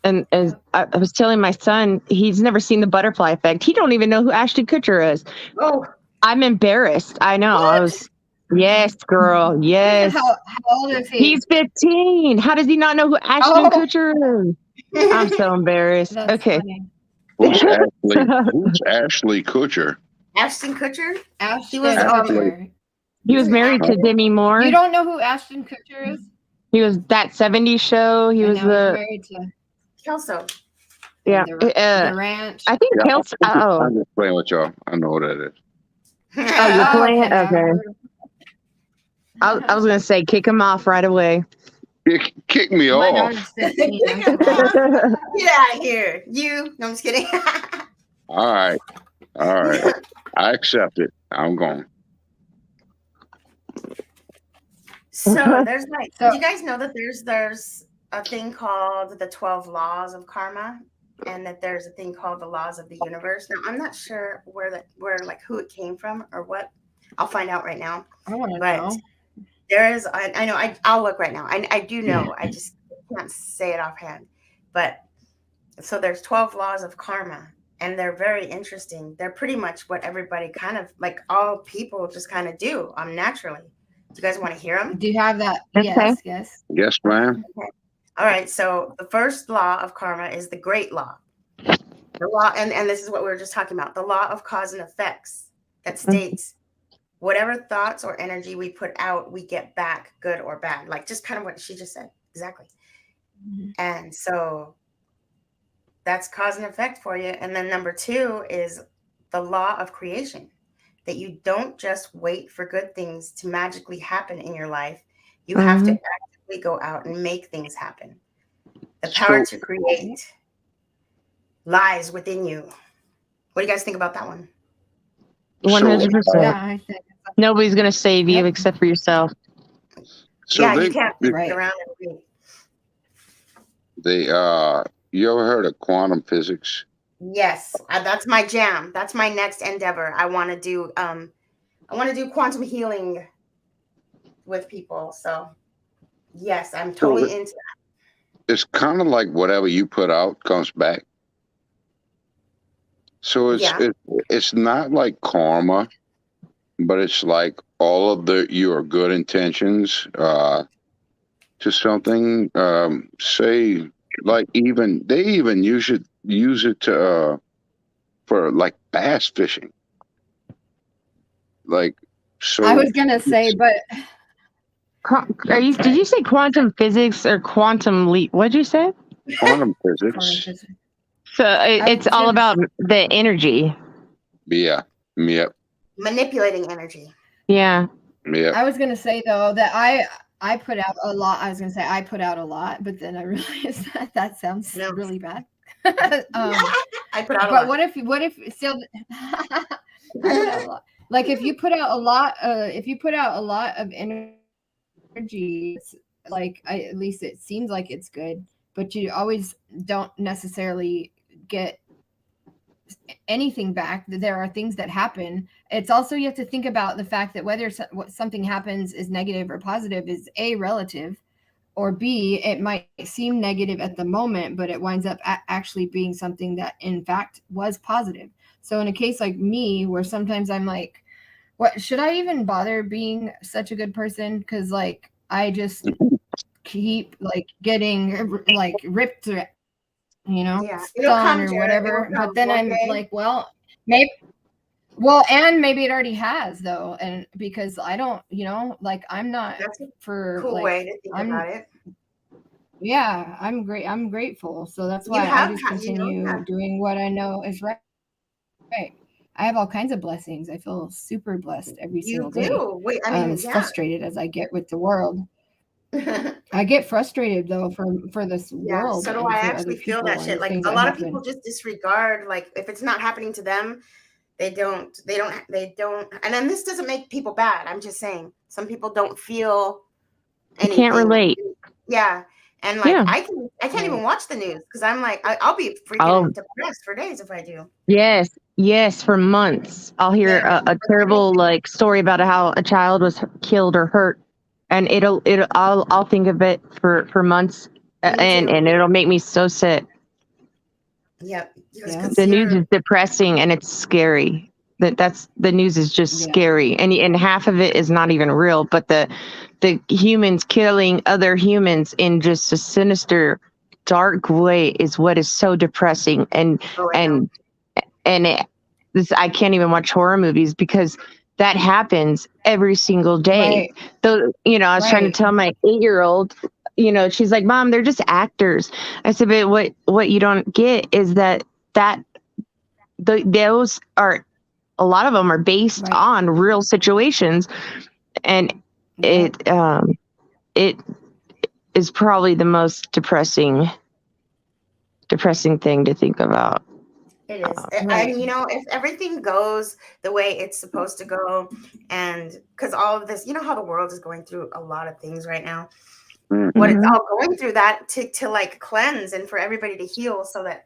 And as I was telling my son, he's never seen the butterfly effect. He don't even know who Ashton Kutcher is. Oh, I'm embarrassed. I know. I what? was, yes, girl. Yes. How old is he? He's 15. How does he not know who Ashton Oh, Kutcher is? I'm so embarrassed. that's Okay. funny. Who's Ashley Kutcher? Ashton Kutcher. Ashton was, Kutcher. He was married to Demi Moore. You don't know who Ashton Kutcher is? He was that 70s show. He And was now he's the, married to Kelso. yeah. the ranch. I think Yeah, Kelsey. I'm just playing with y'all. I know what that is. Oh, you're playing it? Okay. Okay. I was going to say, kick him off right away. Kick me My off. daughter's 15. Get out of here. You. No, I'm just kidding. All right. I accept it. I'm going. So there's like, do you guys know that there's a thing called the 12 laws of karma, and that there's a thing called the laws of the universe? Now, I'm not sure where like who it came from or what. I'll find out right now. I want to But know. there is, I know, I'll look right now. I do know. I just can't say it offhand. But so there's 12 laws of karma, and they're very interesting. They're pretty much what everybody kind of, like, all people just kind of do naturally. Do you guys want to hear them? Do you have that? Okay. Yes. Yes, ma'am. Okay. All right. So the first law of karma is the great law. The law, and this is what we were just talking about, the law of cause and effects, that states whatever thoughts or energy we put out, we get back, good or bad. Like just kind of what she just said. Exactly. Mm-hmm. And so that's cause and effect for you. And then number 2 is the law of creation, that you don't just wait for good things to magically happen in your life. You have to actively go out and make things happen. The power to create lies within you. What do you guys think about that one? 100%. Yeah, I think Nobody's going to save you except for yourself. So yeah, you can't sit around and read. You ever heard of quantum physics? Yes, that's my jam. That's my next endeavor. I want to do quantum healing with people. So yes, I'm totally into that. It's kind of like whatever you put out comes back. So it's not like karma, but it's like all of your good intentions to something. Say, like, they even use it to for like bass fishing. Like, so I was gonna say, but did you say quantum physics or quantum leap? What'd you say? Quantum physics. So it's all about the energy. Yeah. Yep. Manipulating energy. Yeah. Yeah. I was gonna say though that I put out a lot. I was gonna say I put out a lot, but then I realized that sounds really bad. I put out a but lot. what if still I put out a lot. Like if you put out a lot of energy, like at least it seems like it's good, but you always don't necessarily get anything back. There are things that happen. It's also, you have to think about the fact that whether something happens is negative or positive is A, relative, or B, it might seem negative at the moment, but it winds up actually being something that in fact was positive. So in a case like me, where sometimes I'm like, what, should I even bother being such a good person? Because like I just keep like getting like ripped through, Yeah, stun or whatever. But then I'm like, well, Maybe. Well, and maybe it already has though, and because I don't, like I'm not That's a for cool like way to think I'm. about it. Yeah, I'm great. I'm grateful. So that's You why I have, just you know continue that. doing what I know is right. Right. I have all kinds of blessings. I feel super blessed every You single day. do. Wait, I mean, As yeah. frustrated as I get with the world, I get frustrated though for this Yeah, world so do and I for other actually feel people that and shit. the Like things a that lot of people happen. just disregard, like if it's not happening to them, they don't, and then this doesn't make people bad. I'm just saying some people don't feel You can't anything. relate. Yeah. And like Yeah. I can't even Right. watch the news because I'm like, I'll be freaking Oh, depressed for days if I do. yes. Yes. For months, I'll hear Yeah. a terrible like story about how a child was killed or hurt, and I'll think of it for months, Me too. and it'll make me so sick. Yep. Yeah. The news is depressing and it's scary. The news is just Yeah. scary, and half of it is not even real. But the humans killing other humans in just a sinister, dark way is what is so depressing. And Oh, I know. this I can't even watch horror movies because that happens every single day. Right. Though I was trying to Right. tell my 8-year-old, she's like, "Mom, they're just actors." I said, "But what you don't get is that those are a lot of them are based Right. on real situations, and Yep. it is probably the most depressing thing to think about." It is. Right. And if everything goes the way it's supposed to go, and because all of this, how the world is going through a lot of things right now, what it's Mhm. all going through that to like cleanse and for everybody to heal so that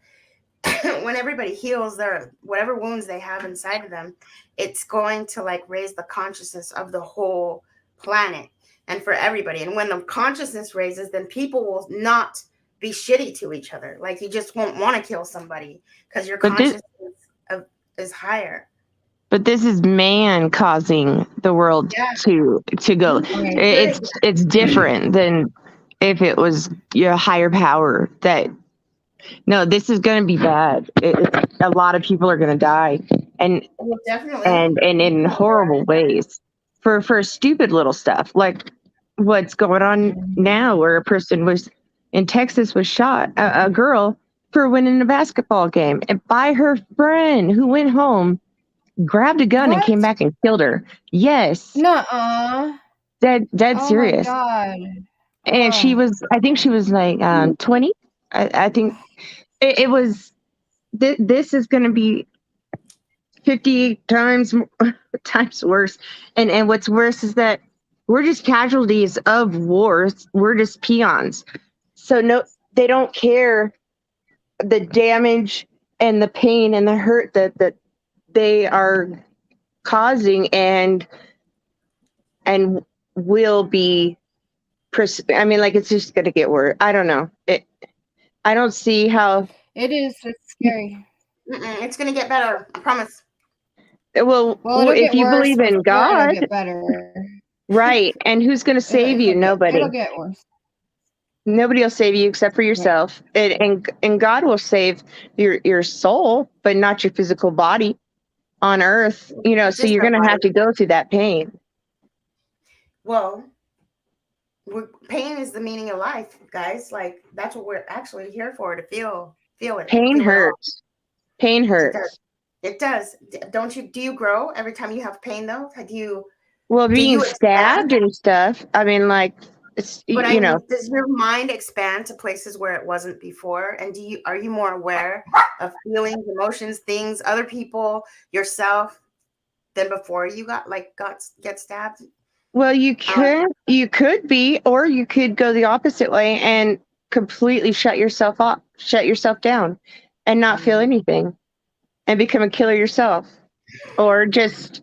when everybody heals their whatever wounds they have inside of them, it's going to like raise the consciousness of the whole planet and for everybody. And when the consciousness raises, then people will not be shitty to each other. Like you just won't want to kill somebody because your But this is higher. but this is man causing the world Yeah. to go. Right. It's different than if it was your higher power. That no, this is going to be bad. A lot of people are going to die, and Well, definitely. and in horrible ways for stupid little stuff like what's going on now, where a person was in Texas was shot, a girl, for winning a basketball game, and by her friend who went home, grabbed a gun and What? came back and killed her. Yes. Nuh-uh. Dead Oh my serious. God. And she Oh. was, I think she was like 20. I think it was, this is going to be 50 times times worse. And what's worse is that we're just casualties of wars. We're just peons. So no, they don't care the damage and the pain and the hurt that they are causing and will be I mean, like, it's just going to get worse. I don't know. I don't see how. It is. It's scary. It's gonna get better. I promise. Well, Well, it'll if get you worse believe in before it'll God, get better. right? And who's going to save you? Nobody. It'll get worse. Nobody will save you except for yourself. And God will save your soul, but not your physical body on earth. It's So just you're our going to have body. to go through that pain. Well, pain is the meaning of life, guys. Like that's what we're actually here for, to feel it. Pain Feel it all. hurts. Pain It hurts. does. It does. Don't you? Do you grow every time you have pain though? Do you? Well, Do being you expand? stabbed and stuff. I mean, like, it's But I mean, does your mind expand to places where it wasn't before? And are you more aware of feelings, emotions, things, other people, yourself than before you get stabbed? Well, you could be, or you could go the opposite way and completely shut yourself down, and not feel anything, and become a killer yourself, or just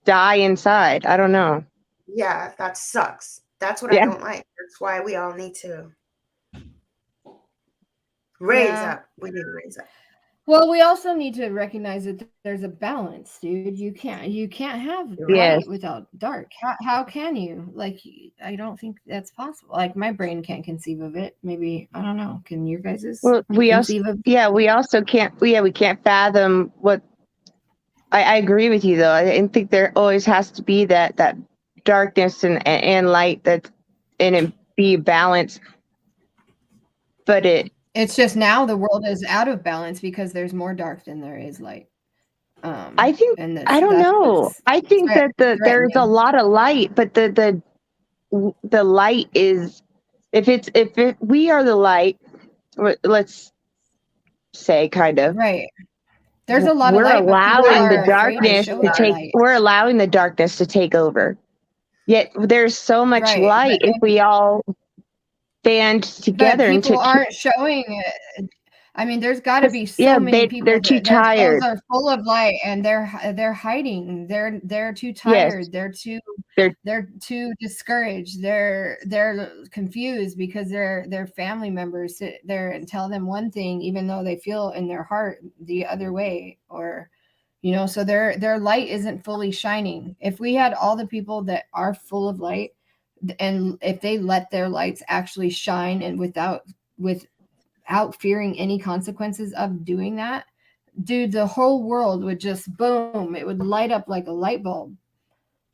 die inside. I don't know. Yeah, that sucks. That's what I don't like. That's why we all need to raise up. We need to raise up. Well, we also need to recognize that there's a balance, dude. You can't have Yes. light without dark. How can you? Like, I don't think that's possible. Like, my brain can't conceive of it. Maybe, I don't know. Can your guys's Well, we conceive of? we also can't. We can't fathom what. I agree with you though. I think there always has to be that darkness and light and it be balanced. But it's just now the world is out of balance because there's more dark than there is light. I think I don't know. I think that there's a lot of light, but the light is if we are the light, let's say kind of right. There's a lot we're of light, allowing the darkness to take. We're allowing the darkness to take over. Yet there's so much light if we all band together. But people aren't showing it. I mean, there's got to be so many people. They're too tired. Their souls are full of light, and they're hiding. They're too tired. Yes. They're too discouraged. They're confused because their family members sit there and tell them one thing, even though they feel in their heart the other way, or so their light isn't fully shining. If we had all the people that are full of light, and if they let their lights actually shine and without fearing any consequences of doing that, dude, the whole world would just boom. It would light up like a light bulb.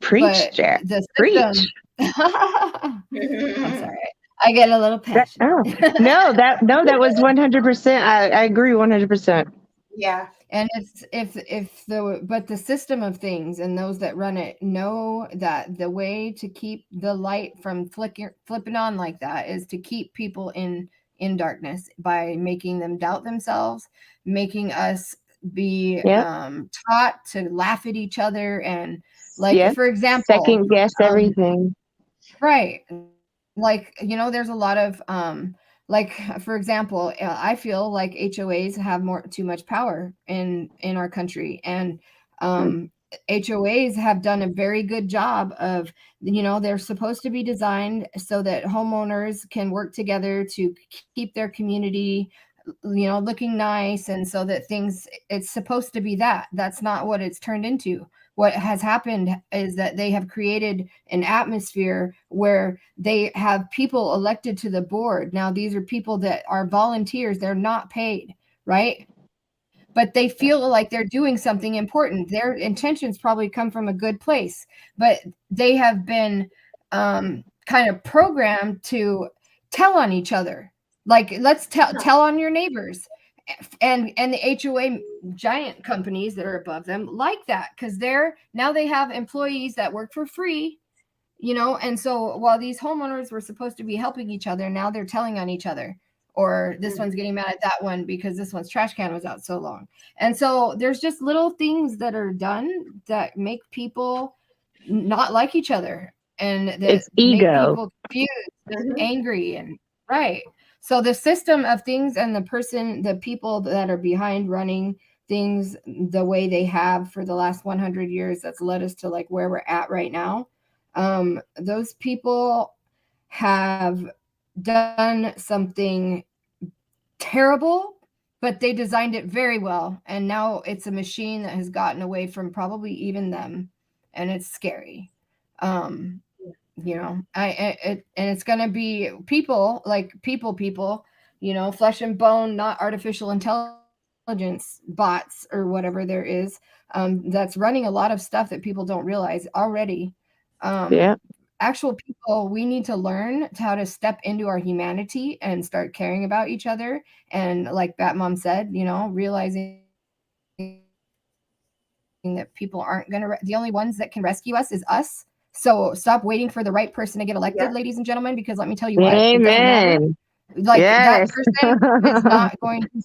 Preach, Jara. Preach. I'm sorry. I get a little passionate. That was 100%. I agree 100%. Yeah. And but the system of things and those that run it know that the way to keep the light from flipping on like that is to keep people in darkness by making them doubt themselves, making us be taught to laugh at each other and for example, second guess everything. Right. Like, there's a lot of for example, I feel like HOAs have too much power in our country, and HOAs have done a very good job of, they're supposed to be designed so that homeowners can work together to keep their community, looking nice. And so that it's supposed to be that's not what it's turned into. What has happened is that they have created an atmosphere where they have people elected to the board. Now, these are people that are volunteers. They're not paid, right? But they feel like they're doing something important. Their intentions probably come from a good place, but they have been kind of programmed to tell on each other. Like, let's tell on your neighbors. And the HOA giant companies that are above them like that, because now they have employees that work for free, and so while these homeowners were supposed to be helping each other, now they're telling on each other, or this one's getting mad at that one because this one's trash can was out so long. And so there's just little things that are done that make people not like each other, and that it's ego, make people confused, angry, and right. So the system of things and the people that are behind running things the way they have for the last 100 years, that's led us to like where we're at right now. Those people have done something terrible, but they designed it very well. And now it's a machine that has gotten away from probably even them. And it's scary. And it's going to be people, flesh and bone, not artificial intelligence bots or whatever there is, that's running a lot of stuff that people don't realize already. Actual people, we need to learn how to step into our humanity and start caring about each other. And like Bat Mom said, realizing that people aren't going to, the only ones that can rescue us is us. So stop waiting for the right person to get elected, ladies and gentlemen, because let me tell you what, amen. That person is not going to do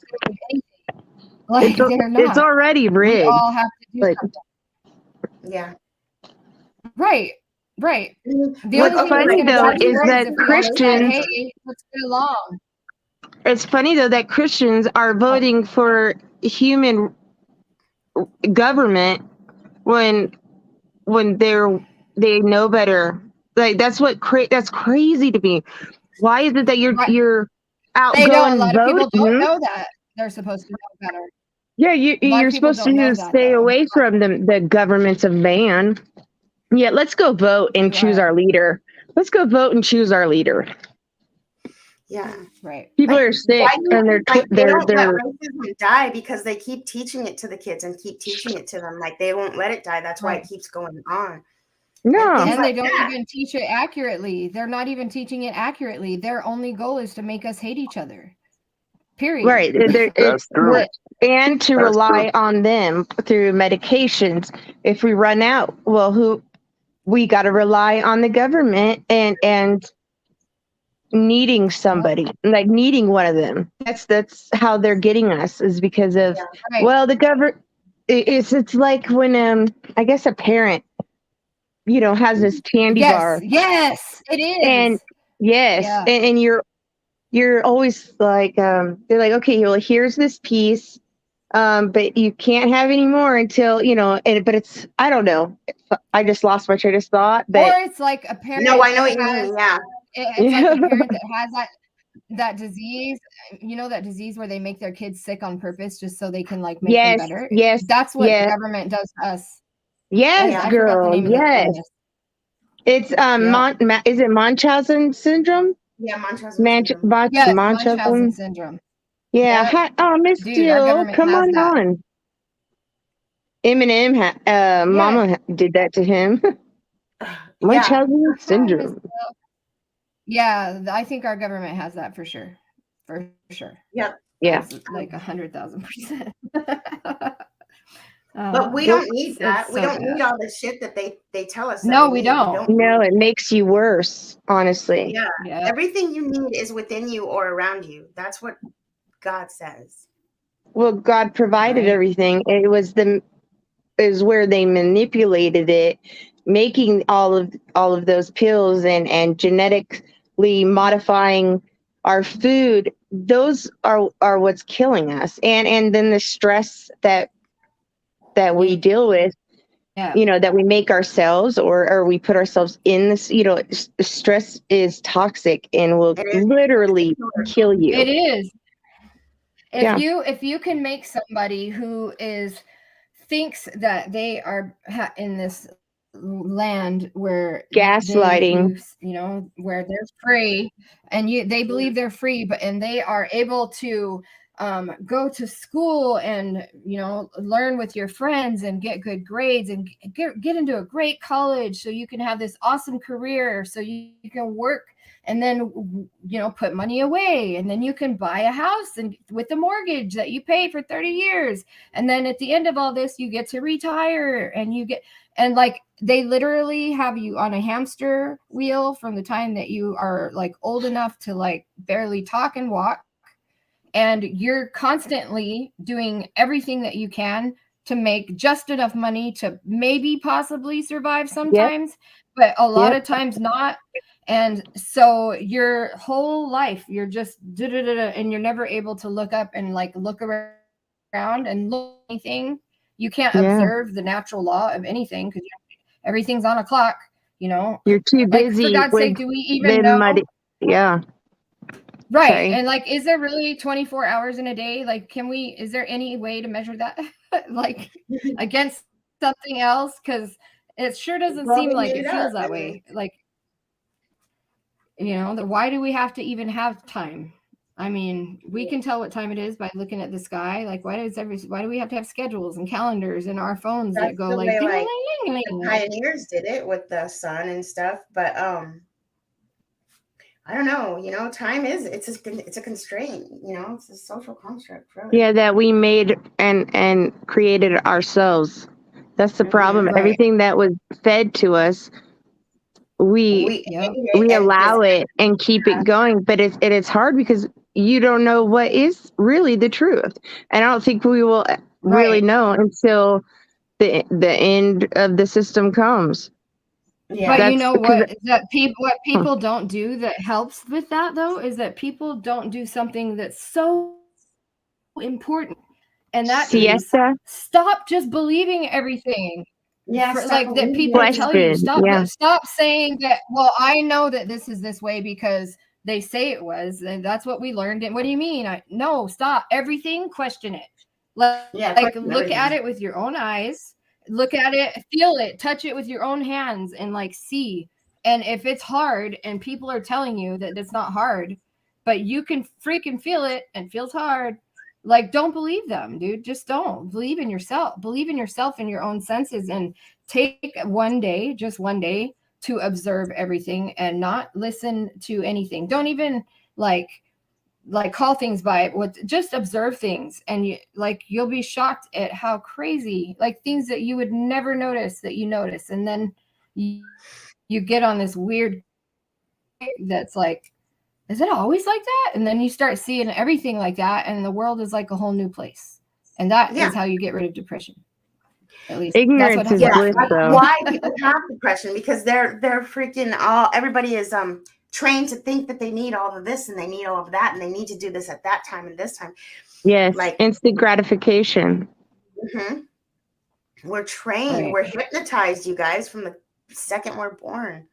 anything. They're not. It's already rigged. We all have to do something. Yeah. Right. What's funny though is that Christians, hey, let's get along. It's funny though that Christians are voting for human government when they know better. Like that's crazy to me. Why is it that you're out they going know a lot voting? of people don't know that they're supposed to know better. Yeah, A lot you're of people supposed don't know to that, stay though. away from the governments of man. Yeah, let's go vote and You choose are. our leader. Let's go vote and choose our leader. Yeah. Right. People Like, are sick why do you and think, like, they don't let they're racism die because they keep teaching it to the kids and keep teaching it to them. Like, they won't let it die. That's why Right. it keeps going on. no. things And they like don't that. even teach it accurately. They're not even teaching it accurately. Their only goal is to make us hate each other. Period. Right. That's true. And to That's rely on them through medications. If we run out, well, we got to rely on the government and needing somebody, like needing one of them. That's how they're getting us, is because of Right. well, the government. It's like when I guess a parent, has this candy bar, Yes, it is. and yes, Yeah. and you're always like they're like, okay, well, here's this piece, but you can't have any more until but it's, I don't know, I just lost my train of thought, but Or it's like a parent. No, I know what that you has, mean. Yeah. It's like a parent that has that disease, that disease where they make their kids sick on purpose just so they can like make them better. yes, That's what yes, the government does to us. yes, I forgot the girl, name of the yes. illness. It's is it Munchausen syndrome? Yeah, Munchausen syndrome. Yes, Munchausen. Munchausen syndrome. Yeah. Yep. Oh, Miss Dude, our Jill, government come has on that. on. Eminem, Mama did that to him. Yeah. Munchausen syndrome. Yeah, I think our government has that for sure. For sure. Yep. Yeah. Like 100,000%. But we don't need that. it's We so don't bad. need all the shit that they tell us. No, that we need. don't. No, it makes you worse, honestly. Yeah. Yeah. Everything you need is within you or around you. That's what God says. Well, God provided Right. everything. It was is where they manipulated it, making all of those pills and genetically modifying our food. Those are what's killing us. And then the stress that we deal with, Yeah. that we make ourselves, or we put ourselves in this, stress is toxic and will It is. literally kill you. It is. Yeah. If you can make somebody who thinks that they are in this land where Gaslighting. where they're free, and they believe they're free, and they are able to go to school and learn with your friends and get good grades and get into a great college so you can have this awesome career, so you can work and then put money away, and then you can buy a house and with the mortgage that you pay for 30 years, and then at the end of all this you get to retire, and like they literally have you on a hamster wheel from the time that you are like old enough to like barely talk and walk, and you're constantly doing everything that you can to make just enough money to maybe possibly survive sometimes, but a lot of times not. And so your whole life, you're just and you're never able to look up and like look around and look at anything. You can't observe the natural law of anything because everything's on a clock. You're too busy. Like, for God's sake, do we even know? Yeah. Right. Sorry. And like, is there really 24 hours in a day? Like, is there any way to measure that? Like against something else? Because it sure doesn't seem like it feels that way. Like, why do we have to even have time? I mean, we can tell what time it is by looking at the sky. Like, why do we have to have schedules and calendars in our phones that go like, the pioneers did it with the sun and stuff, but I don't know, time is, it's a constraint, it's a social construct. Really. Yeah, that we made and created ourselves. That's the problem. Right. Everything that was fed to us, we allow it and keep it going, but it's hard because you don't know what is really the truth, and I don't think we will really know until the end of the system comes. Yeah. But you know what? What people don't do that helps with that, though, is that people don't do something that's so important, and that is stop just believing everything. Yeah, like that people tell you. Stop saying that. Well, I know that this is this way because they say it was, and that's what we learned. And what do you mean? No, stop everything. Question it. Like look at it with your own eyes, look at it, feel it, touch it with your own hands, and like see. And if it's hard and people are telling you that it's not hard, but you can freaking feel it and feels hard, like don't believe them, dude. Just don't. Believe in yourself. Believe in yourself and your own senses, and take one day, just one day, to observe everything and not listen to anything. Don't even like call things by what, just observe things, and you'll be shocked at how crazy, like things that you would never notice that you notice. And then you get on this weird that's like, is it always like that? And then you start seeing everything like that, and the world is like a whole new place. And that is how you get rid of depression. At least ignorance is bliss, though. Why people have depression, because they're freaking everybody is trained to think that they need all of this and they need all of that and they need to do this at that time and this time. Yes, like instant gratification. Mm-hmm. We're trained, right. We're hypnotized, you guys, from the second we're born.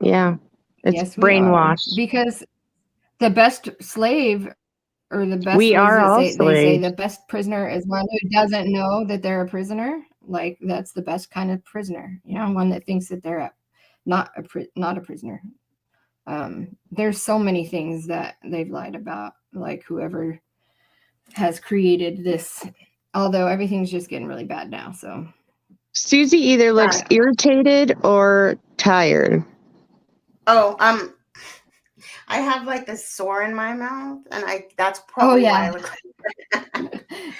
Yeah, it's brainwashed. Because the best slave, or the best, we are all slaves. They say the best prisoner is one who doesn't know that they're a prisoner. Like that's the best kind of prisoner, one that thinks that they're not a prisoner. There's so many things that they've lied about, like whoever has created this, although everything's just getting really bad now. So Susie either looks irritated or tired. Oh, I have like this sore in my mouth, and that's probably why I look like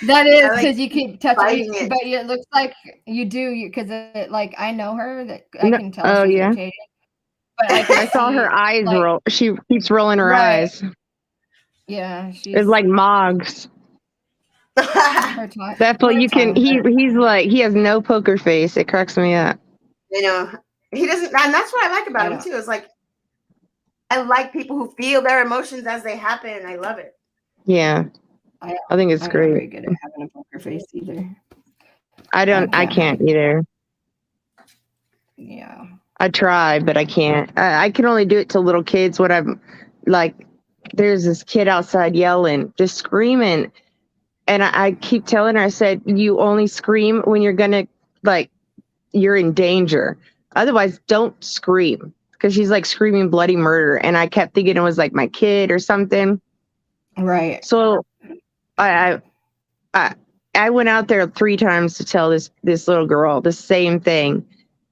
that is because you keep touching it, but it looks like you do, because like I know her, that I can tell she's irritated. But I saw her eyes roll. She keeps rolling her eyes. Yeah, it's like Moggs. That's what you can. He's like, he has no poker face. It cracks me up. He doesn't, and that's what I like about him too. It's like, I like people who feel their emotions as they happen. I love it. Yeah, I think it's great. I'm not very good at having a poker face either. I can't either. Yeah. I try, but I can't. I can only do it to little kids when I'm like, there's this kid outside yelling, just screaming. And I keep telling her, I said, you only scream when you're going to, like, you're in danger. Otherwise, don't scream. Because she's like screaming bloody murder. And I kept thinking it was like my kid or something. Right. So I went out there 3 times to tell this little girl the same thing.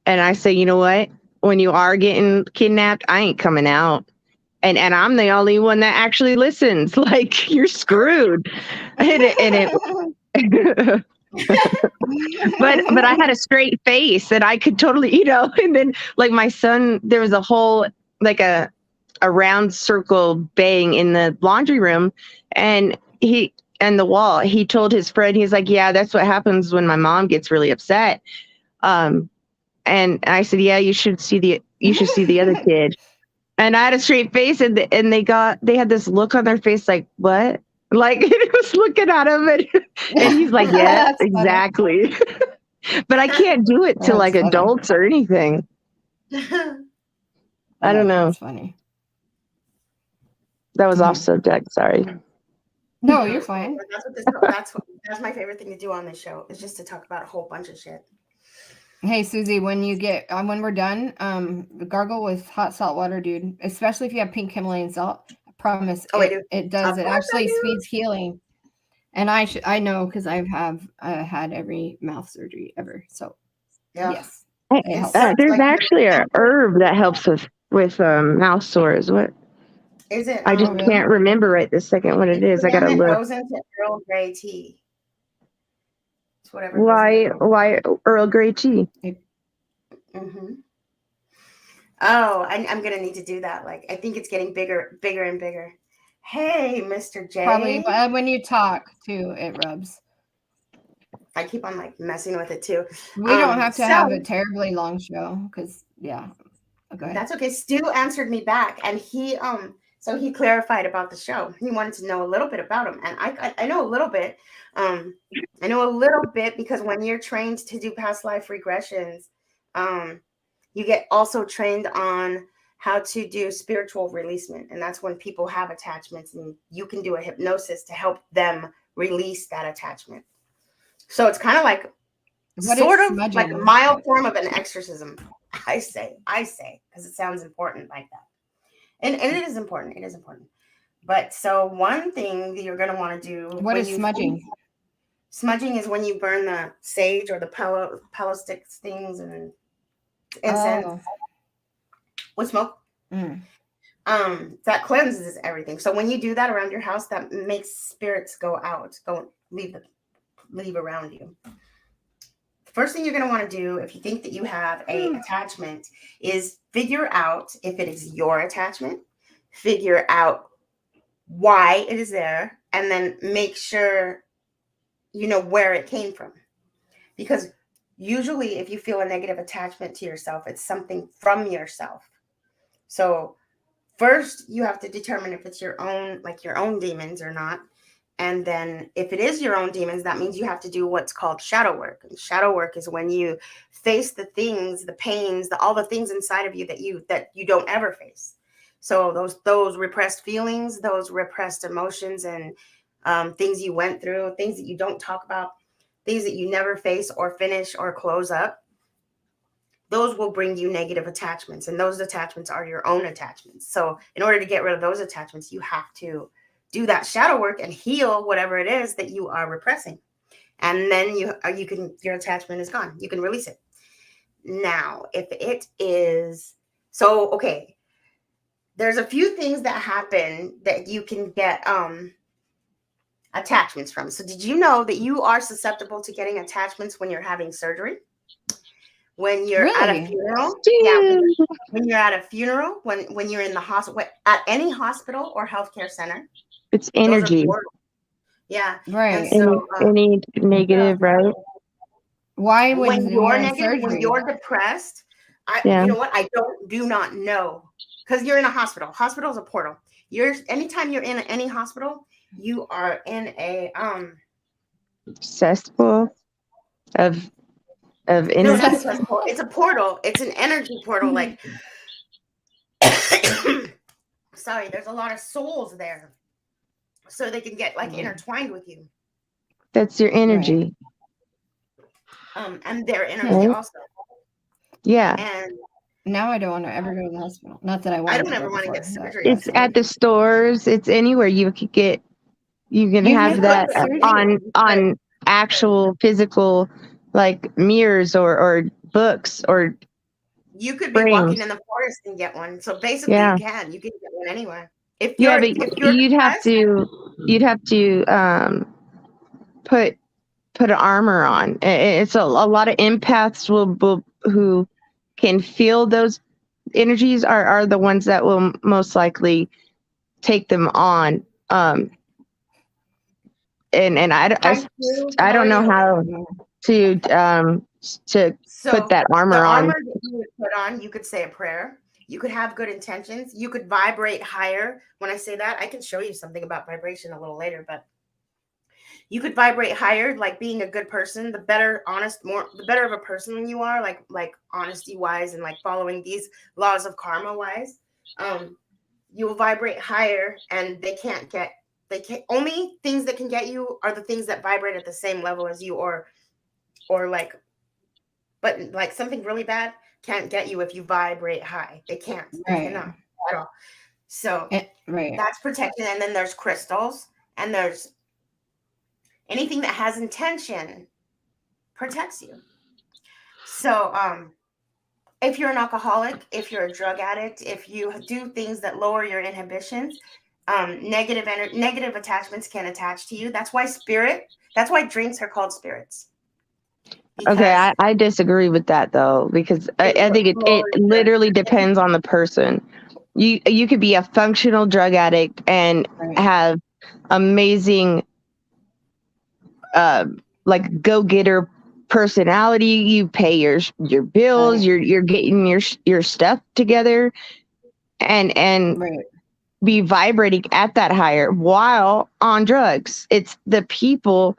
And I say, you know what? When you are getting kidnapped, I ain't coming out. And I'm the only one that actually listens. Like, you're screwed. but I had a straight face and I could totally, and then like my son, there was a whole, like a round circle bang in the laundry room, and the wall, he told his friend, he's like, yeah, that's what happens when my mom gets really upset. And I said, yeah, you should see the other kid. And I had a straight face, and they had this look on their face like, what? Like, it was looking at him, and he's like, yeah, exactly. But I can't do it to like adults or anything. I don't know. That's funny. That was off subject. Sorry. No, you're fine. That's my favorite thing to do on this show, is just to talk about a whole bunch of shit. Hey, Susie, when we're done, gargle with hot salt water, dude. Especially if you have pink Himalayan salt. I promise. It does. It actually speeds healing. And I know, because I have had every mouth surgery ever. So yes. There's actually a herb that helps with mouth sores. What is it? I just can't remember right this second what it is. I gotta look. It goes into Earl Grey tea. Whatever. Why Earl Grey tea? Mm-hmm. Oh, I'm gonna need to do that. Like, I think it's getting bigger and bigger. Hey, Mr. J. Probably when you talk too, it rubs. I keep on like messing with it too. We don't have to have a terribly long show, because okay. That's okay. Stu answered me back, and he clarified about the show. He wanted to know a little bit about him, and I know a little bit. I know a little bit because when you're trained to do past life regressions, you get also trained on how to do spiritual releasement. And that's when people have attachments, and you can do a hypnosis to help them release that attachment. So it's kind of like What sort is of smudging? like a mild form of an exorcism. I say, because it sounds important like that. And it is important. It is important. But so one thing that you're going to want to do. What is smudging? Smudging is when you burn the sage or the palo sticks things and incense with smoke. That cleanses everything. So when you do that around your house, that makes spirits go out, don't leave around you. First thing you're going to want to do if you think that you have a attachment is figure out if it is your attachment, figure out why it is there, and then make sure you know where it came from. Because usually if you feel a negative attachment to yourself, it's something from yourself. So first you have to determine if it's your own demons or not. And then if it is your own demons, that means you have to do what's called shadow work. And shadow work is when you face the things, the pains, all the things inside of you that you don't ever face. So those repressed feelings, those repressed emotions, and things you went through, things that you don't talk about, things that you never face or finish or close up, those will bring you negative attachments. And those attachments are your own attachments. So in order to get rid of those attachments, you have to do that shadow work and heal whatever it is that you are repressing. And then your attachment is gone. You can release it. Now, if it is, okay, there's a few things that happen that you can get attachments from. So did you know that you are susceptible to getting attachments when you're having surgery? When you're at a funeral? Yeah, when you're at a funeral, when you're in the hospital, at any hospital or healthcare center. It's energy. Yeah. Right. So, any negative, right? Why when you're negative, when you're depressed, you know what? I do not know. Because you're in a hospital. Hospital is a portal. Anytime you're in any hospital, you are in a cesspool of energy. No, not cesspool. It's a portal. It's an energy portal. Like sorry, there's a lot of souls there. So they can get intertwined with you. That's your energy. Right. And their energy also. Yeah. And now I don't want to ever go to the hospital. Not that I want. I don't ever want to get surgery. It's at the stores. It's anywhere you could get. You can have that on actual physical, like mirrors or books or. You could be walking in the forest and get one. So basically, you can get one anywhere. If you'd have to put an armor on. It's a lot of empaths who can feel those energies are the ones that will most likely take them on. And I don't know how to put that armor on. The armor that you would put on, you could say a prayer. You could have good intentions. You could vibrate higher. When I say that, I can show you something about vibration a little later, but you could vibrate higher, like being a good person, the better of a person you are, like honesty wise and like following these laws of karma wise. You will vibrate higher, and only things that can get you are the things that vibrate at the same level as you, but something really bad can't get you if you vibrate high. They can't. They cannot at all. So that's protection. And then there's crystals, and there's anything that has intention protects you. So if you're an alcoholic, if you're a drug addict, if you do things that lower your inhibitions, negative attachments can attach to you. That's why drinks are called spirits. Okay, I disagree with that though, because I think it literally depends on the person. You could be a functional drug addict and have amazing like go-getter personality. You pay your bills, you're getting your stuff together and be vibrating at that higher while on drugs. It's the people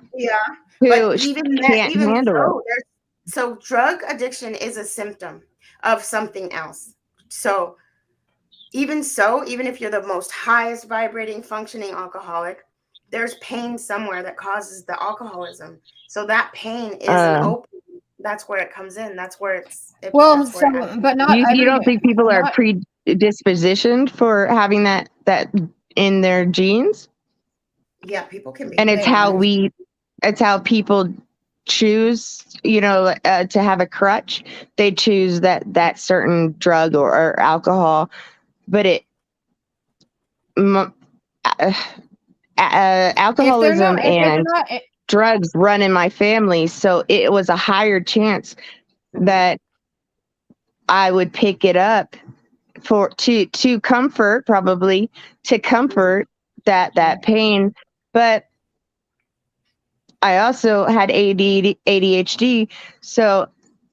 who can't handle it. So drug addiction is a symptom of something else. So even if you're the most highest vibrating functioning alcoholic, there's pain somewhere that causes the alcoholism. So that pain isn't open. That's where it comes in. That's where well, that's where so, but not You don't think people are not- predispositioned for having that in their genes? yeah, people can be. And it's how people choose, to have a crutch. They choose that certain drug or alcohol, but alcoholism and drugs run in my family, so it was a higher chance that I would pick it up to comfort that pain. But I also had ADHD, so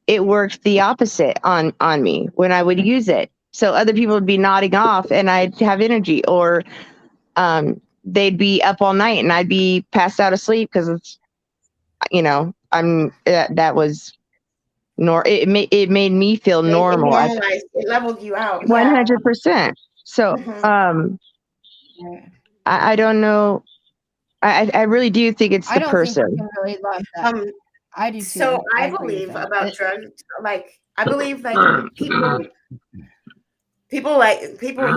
it worked the opposite on me when I would use it. So other people would be nodding off and I'd have energy, or they'd be up all night and I'd be passed out asleep because it's, that was it made me feel normal. It leveled you out. 100%. So I don't know. I really do think it's the person. Think you can really love that. I do too. So I believe about drugs. Like I believe like people who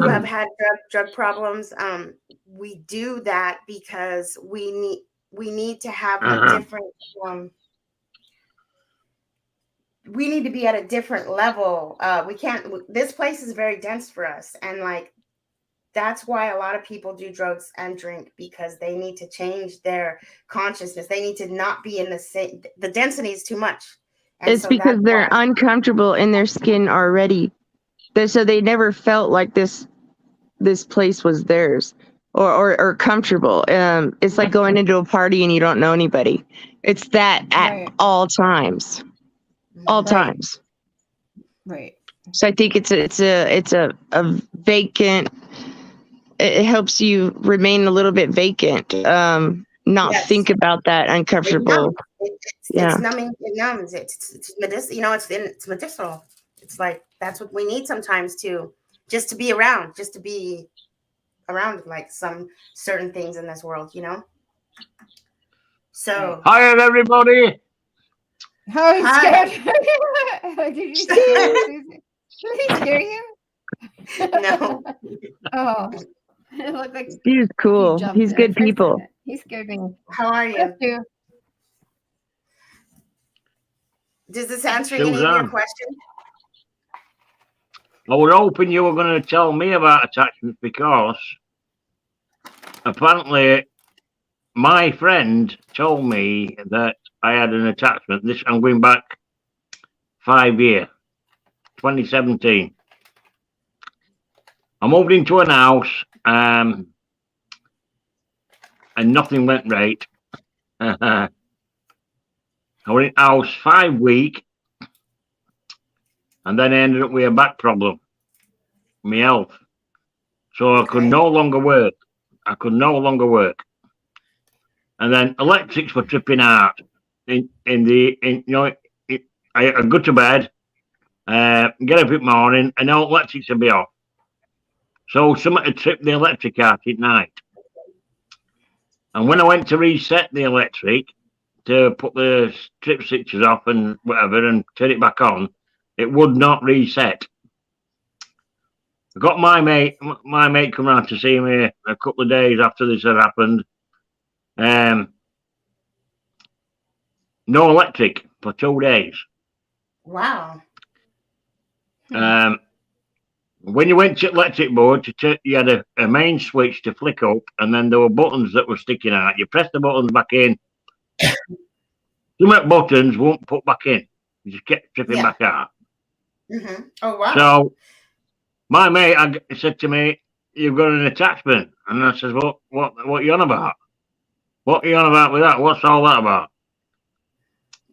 have had drug problems. We do that because we need to have a different. We need to be at a different level. We can't. This place is very dense for us, and like. That's why a lot of people do drugs and drink, because they need to change their consciousness. They need to not be in the density is too much. And it's because they're uncomfortable in their skin already. So they never felt like this place was theirs or comfortable. It's like going into a party and you don't know anybody. It's that at all times. All times. Right. So I think it's a vacant. It helps you remain a little bit vacant, not think about that uncomfortable. It's numbing. It numbs. It's medicinal. It's medicinal. It's like that's what we need sometimes to be around, like some certain things in this world, So hi everybody. How he scared? Did you scare you? No. Oh. It looked like he's cool. He's good people. He scared me. How are you? Does this answer any of your questions? I was hoping you were going to tell me about attachments, because apparently my friend told me that I had an attachment. I'm going back 5 years, 2017. I moved into an house, and nothing went right. I was in the house 5 weeks, and then I ended up with a back problem, my health. So I could no longer work. And then electrics were tripping out. I go to bed, get up in the morning, and all electrics would be off. So somebody tripped the electric out at night. And when I went to reset the electric to put the strip switches off and whatever and turn it back on, it would not reset. I got my mate come around to see me a couple of days after this had happened. No electric for 2 days. Wow. When you went to electric board, you had a main switch to flick up, and then there were buttons that were sticking out. You press the buttons back in. Some buttons won't put back in. You just kept tripping back out. Oh, wow. So my mate said to me, "You've got an attachment." And I said, "What are you on about? What are you on about with that? What's all that about?"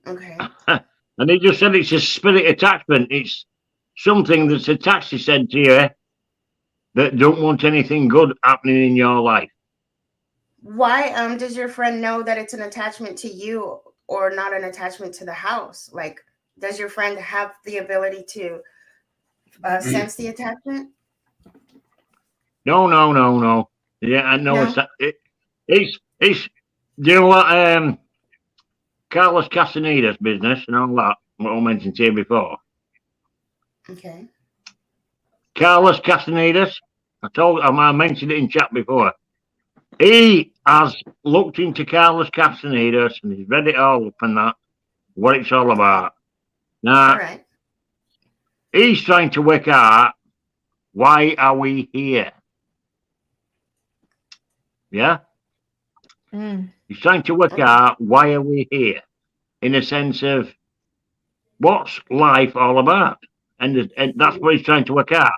Okay. And he just said it's a spirit attachment. It's something that's attached, he said, to you that don't want anything good happening in your life. Why does your friend know that it's an attachment to you or not an attachment to the house? Like, does your friend have the ability to sense the attachment? No. Yeah, I know. No? It's, do you know what, Carlos Castaneda's business and all that, what I mentioned to you before. Okay. Carlos Castaneda's, I mentioned it in chat before. He has looked into Carlos Castaneda's and he's read it all up and that, what it's all about. Now, All right. he's trying to work out, why are we here? Yeah? He's trying to work out, why are we here? In a sense of, what's life all about? And that's what he's trying to work out.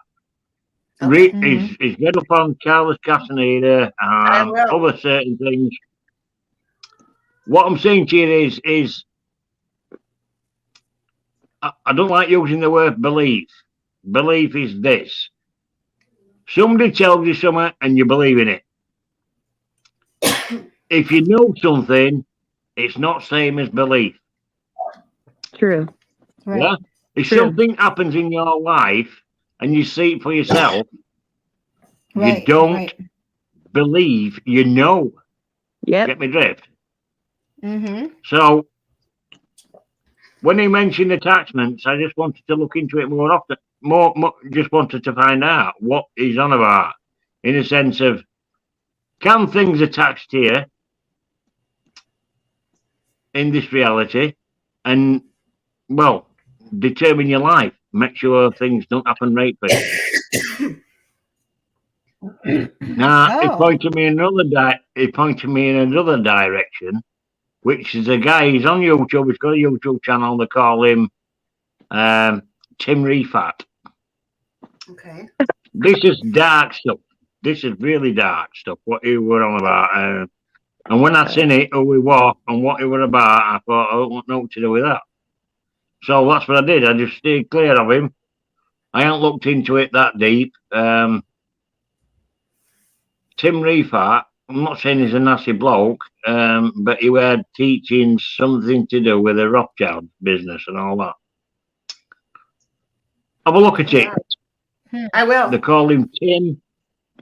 Okay. He's read up on Carlos Castaneda and other certain things. What I'm saying to you is I don't like using the word belief. Belief is this. Somebody tells you something and you believe in it. If you know something, it's not same as belief. True. Right. Yeah? If True. something happens in your life and you see it for yourself, Right. you don't Right. believe you know. Yep. Get me drift? Mm-hmm. So when he mentioned attachments, I just wanted to look into it more often. More just wanted to find out what he's on about, in a sense of, can things attach to you in this reality and, well, determine your life, make sure things don't happen right for you. Now, he pointed me in another direction, which is a guy, he's on YouTube, he's got a YouTube channel, they call him Tim Refat. Okay. This is dark stuff. This is really dark stuff, what he were on about. And when I seen it, who he was and what he were about, I thought, I don't know what to do with that. So that's what I did. I just stayed clear of him. I haven't looked into it that deep. Tim Refat, I'm not saying he's a nasty bloke, but he had teaching something to do with the Rothschild business and all that. Have a look at it. I will. They call him Tim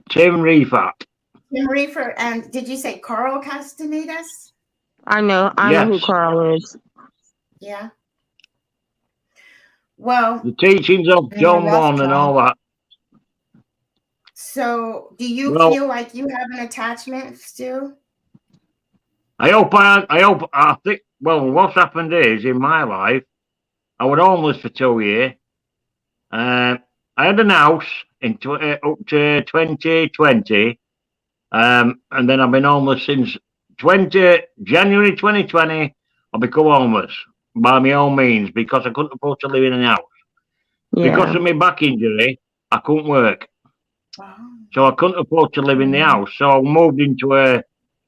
Refat. Tim Reefer, and did you say Carl Castanedas? I know who Carl is. Yeah. Well, The teachings of John Bond and all that. So do you feel like you have an attachment still? I think, well, what's happened is, in my life, I was homeless for 2 years. I had an house up to 2020. And then I've been homeless since January 2020. I become homeless by my own means because I couldn't afford to live in a house. Yeah. Because of my back injury, I couldn't work. Wow. So I couldn't afford to live in the house. So I moved into a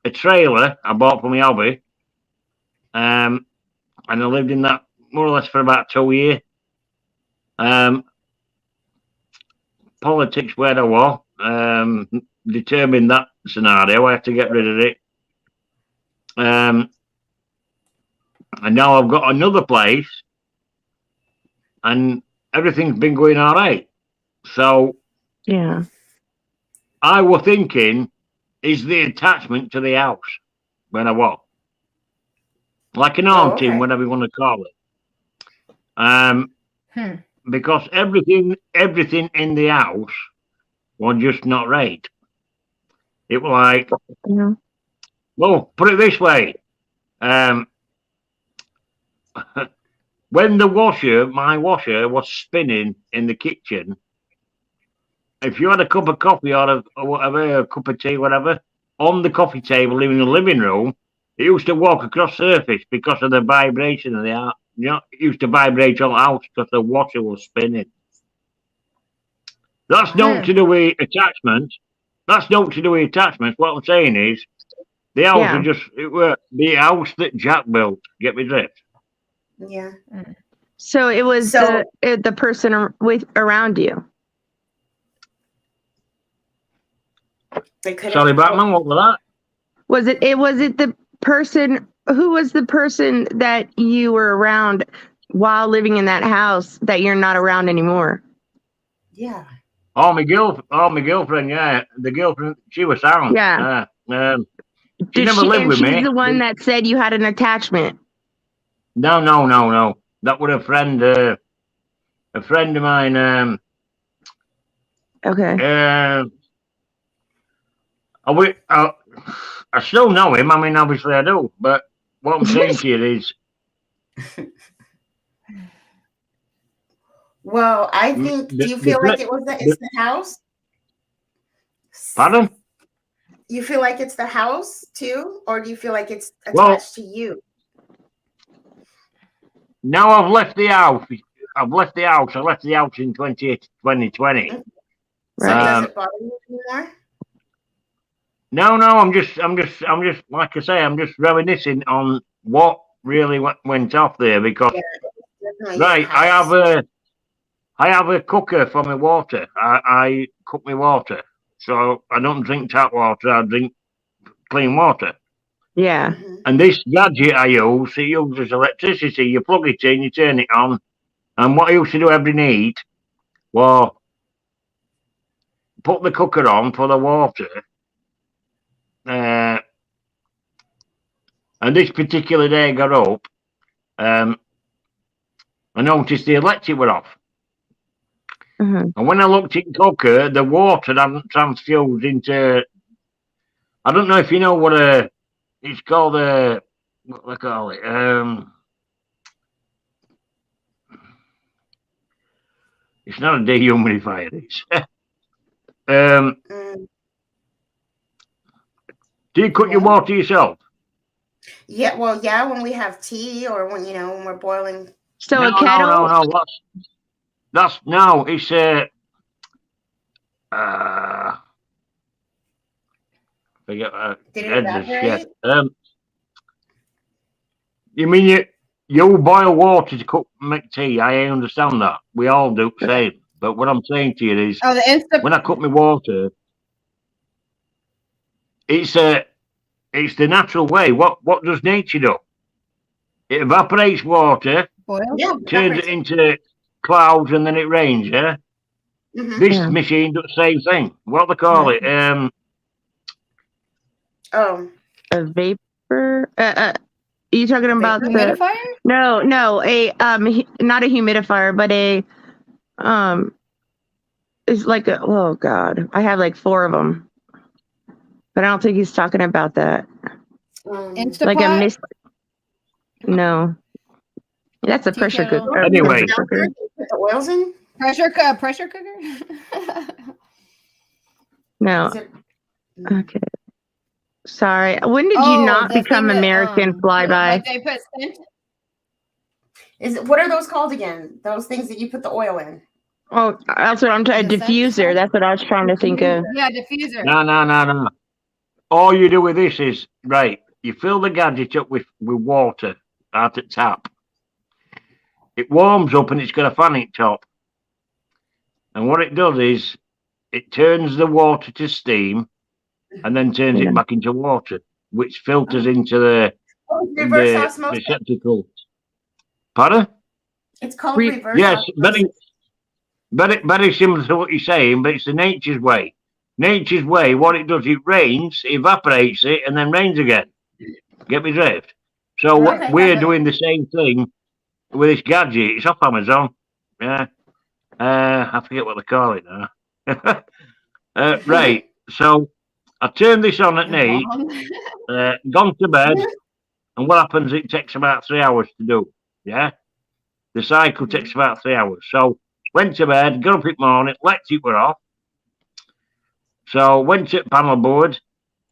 trailer I bought for my hobby. And I lived in that more or less for about 2 years. Politics where I was determined that scenario. I had to get rid of it. And now I've got another place and everything's been going all right. So yeah, I was thinking, is the attachment to the house when I was like an haunting, whatever you want to call it. Because everything in the house was just not right. It was like, well, put it this way. When my washer was spinning in the kitchen, if you had a cup of coffee or whatever, a cup of tea, whatever, on the coffee table in the living room, it used to walk across the surface because of the vibration of the house. You know, it used to vibrate on the house because the washer was spinning. That's not to do with attachments. That's not to do with attachments. What I'm saying is, the house was the house that Jack built. Get me drift? Yeah. So it was the person around you. Sorry, Batman. What was that? Was it the person? Who was the person that you were around while living in that house that you're not around anymore? Yeah. Oh, my girlfriend. Yeah, the girlfriend. She was sound. Yeah. She never lived with me. She's the one that said you had an attachment. No. That was a friend of mine. Okay. I still know him. I mean, obviously I do. But what I'm saying to you is, well, I think. Do you feel like it's the house? Pardon? You feel like it's the house too, or do you feel like it's attached to you? Now I've left the house. I left the house in 2020. So does it bother you anymore? No. I'm just like I say. I'm just reminiscing on what really went off there because right. I have a cooker for my water. I cook my water, so I don't drink tap water. I drink clean water. Yeah. And this gadget I use, it uses electricity. You plug it in, you turn it on. And what I used to do every night was put the cooker on for the water. And this particular day I got up, I noticed the electric were off. And when I looked in the cooker, the water hadn't transfused into, I don't know if you know what it's called what they call it. It's not a dehumidifier. It's do you cook your water yourself? Yeah, well, yeah, when we have tea or when when we're boiling. So a kettle? No. It's forget Did it evaporate? You mean you boil water to make tea? I understand that. We all do the same. But what I'm saying to you is, when I cook my water, it's the natural way. What does nature do? It evaporates water, turns it into clouds, and then it rains. Yeah. This machine does the same thing. What do they call it? A vapor. Are you talking about the humidifier? No, a not a humidifier, but a it's like oh god, I have like 4 of them, but I don't think he's talking about that. Like a mist. No, that's a pressure cooker. Anyway, put the oils in. Pressure cooker. No. Okay. Sorry. When did you not become American Flyby? They put scent. What are those called again? Those things that you put the oil in. Oh, that's what I'm trying. Diffuser. That's what I was trying to think of. Yeah, diffuser. No. All you do with this is you fill the gadget up with water out at tap. It warms up and it's got a fan at top. And what it does is it turns the water to steam and then turns it back into water, which filters into the receptacle. Pardon? It's called reverse. Yes, very similar to what you're saying, but it's the nature's way. Nature's way, what it does, it rains, it evaporates it, and then rains again. Get me drift? So we're doing the same thing with this gadget. It's off Amazon. Yeah. I forget what they call it now. Right. So I turn this on at night, gone to bed, and what happens, it takes about 3 hours to do. Yeah? The cycle takes about 3 hours. So went to bed, got up in the morning, electric were off. So went to the panel board,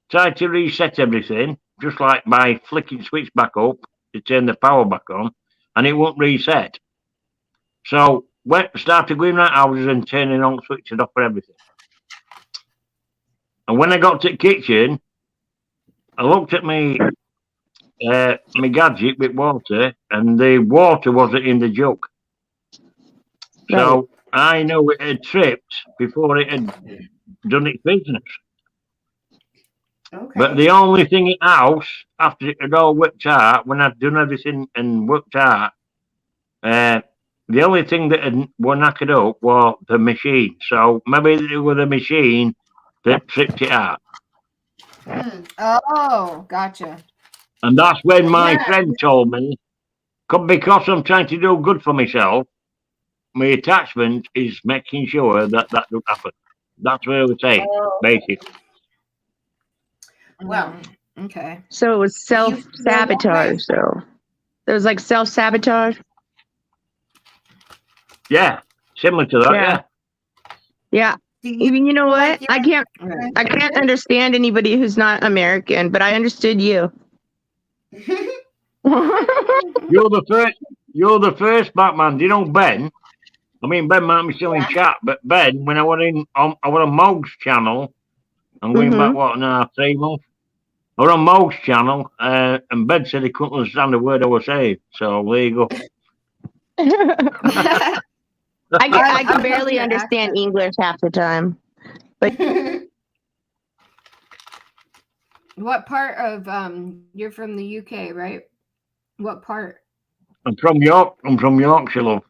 tried to reset everything, just like by flicking switch back up to turn the power back on, and it won't reset. So started going right houses and turning on switches off for everything. And when I got to the kitchen, I looked at my gadget with water, and the water wasn't in the jug. So I know it had tripped before it had done its business. Okay. But the only thing in the house, after it had all worked out, when I'd done everything and worked out, the only thing that were knackered up was the machine. So maybe it was the machine that tripped it out. Oh, gotcha. And that's when my Yeah. friend told me, because I'm trying to do good for myself, my attachment is making sure that don't happen. That's what I was saying, basically. Well, Okay. So it was self-sabotage. So it was like self-sabotage. Yeah, similar to that. Yeah. Yeah. Yeah. Even you know what? like I can't Right. I can't understand anybody who's not American, but I understood you. You're the first Batman. Do you know Ben? I mean, Ben might be still in chat, but Ben, when I was on Mog's channel, I'm going back, what, now, 3 months? I was on Mog's channel, and Ben said he couldn't understand a word I was saying. So there you go. I can I barely love your understand accent. English half the time. What part of you're from the UK, right? What part? I'm from York. I'm from Yorkshire, love.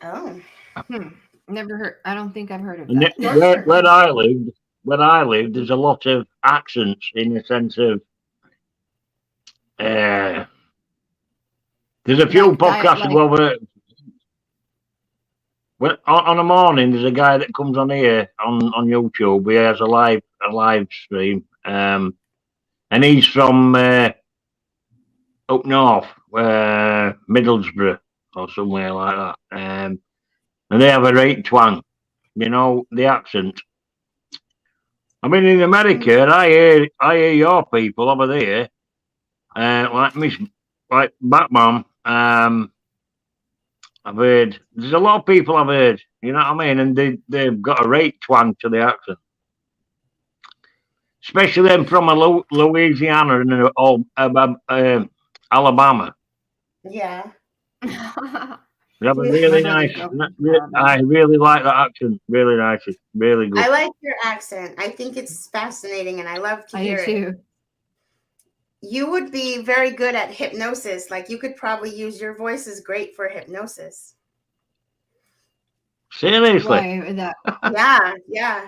Oh. Never heard. I don't think I've heard of And that. where I lived, there's a lot of accents in the sense of there's a few Like podcasts that go over. When on a morning, there's a guy that comes on here on YouTube. He has a live stream, and he's from up north, Middlesbrough or somewhere like that. And they have a great twang, you know, the accent. I mean, in America, I hear your people over there, like Batman. I've heard there's a lot of people I've heard, you know what I mean, and they've got a great twang to the accent, especially them from Louisiana and Alabama. Yeah. They have a really nice. I really like that accent. Really nice. It's really good. I like your accent. I think it's fascinating, and I love to hear it. You would be very good at hypnosis. Like, you could probably use your voice is great for hypnosis. Seriously? Why, Yeah.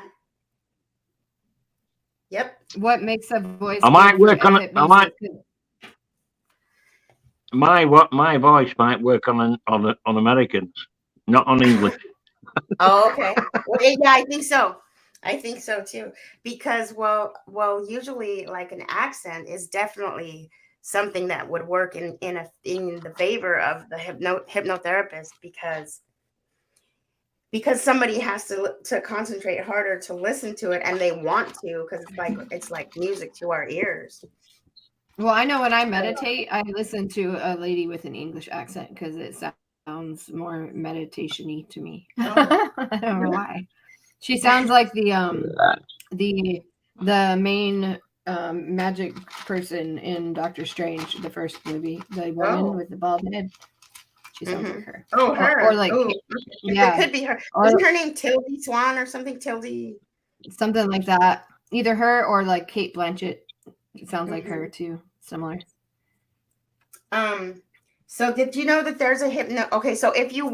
Yep. What makes a voice? I might work on it. My voice might work on Americans, not on English. Oh, okay. Well, yeah, I think so. I think so too. Because well, usually like an accent is definitely something that would work in the favor of the hypnotherapist because somebody has to concentrate harder to listen to it, and they want to, because it's like music to our ears. Well, I know when I meditate, I listen to a lady with an English accent because it sounds more meditation-y to me. Oh. I don't know why. She sounds like the main magic person in Doctor Strange, the first movie, the woman with the bald head. She sounds like her. Oh, her. Or like, yeah, it could be her. Isn't her name Tildy Swan or something? Tildy, something like that. Either her or like Kate Blanchett. It sounds like her too. Similar. So did you know that there's a okay, so if you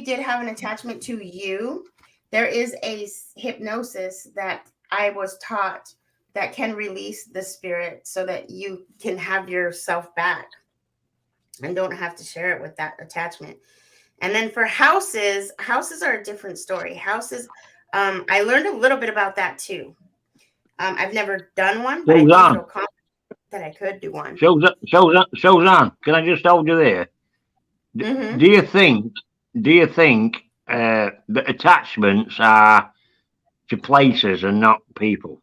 did have an attachment to you, there is a hypnosis that I was taught that can release the spirit so that you can have yourself back and don't have to share it with that attachment. And then for houses are a different story. Houses, I learned a little bit about that too. I've never done one, but I do feel confident that I could do one. Suzanne, can I just hold you there? Do you think that attachments are to places and not people?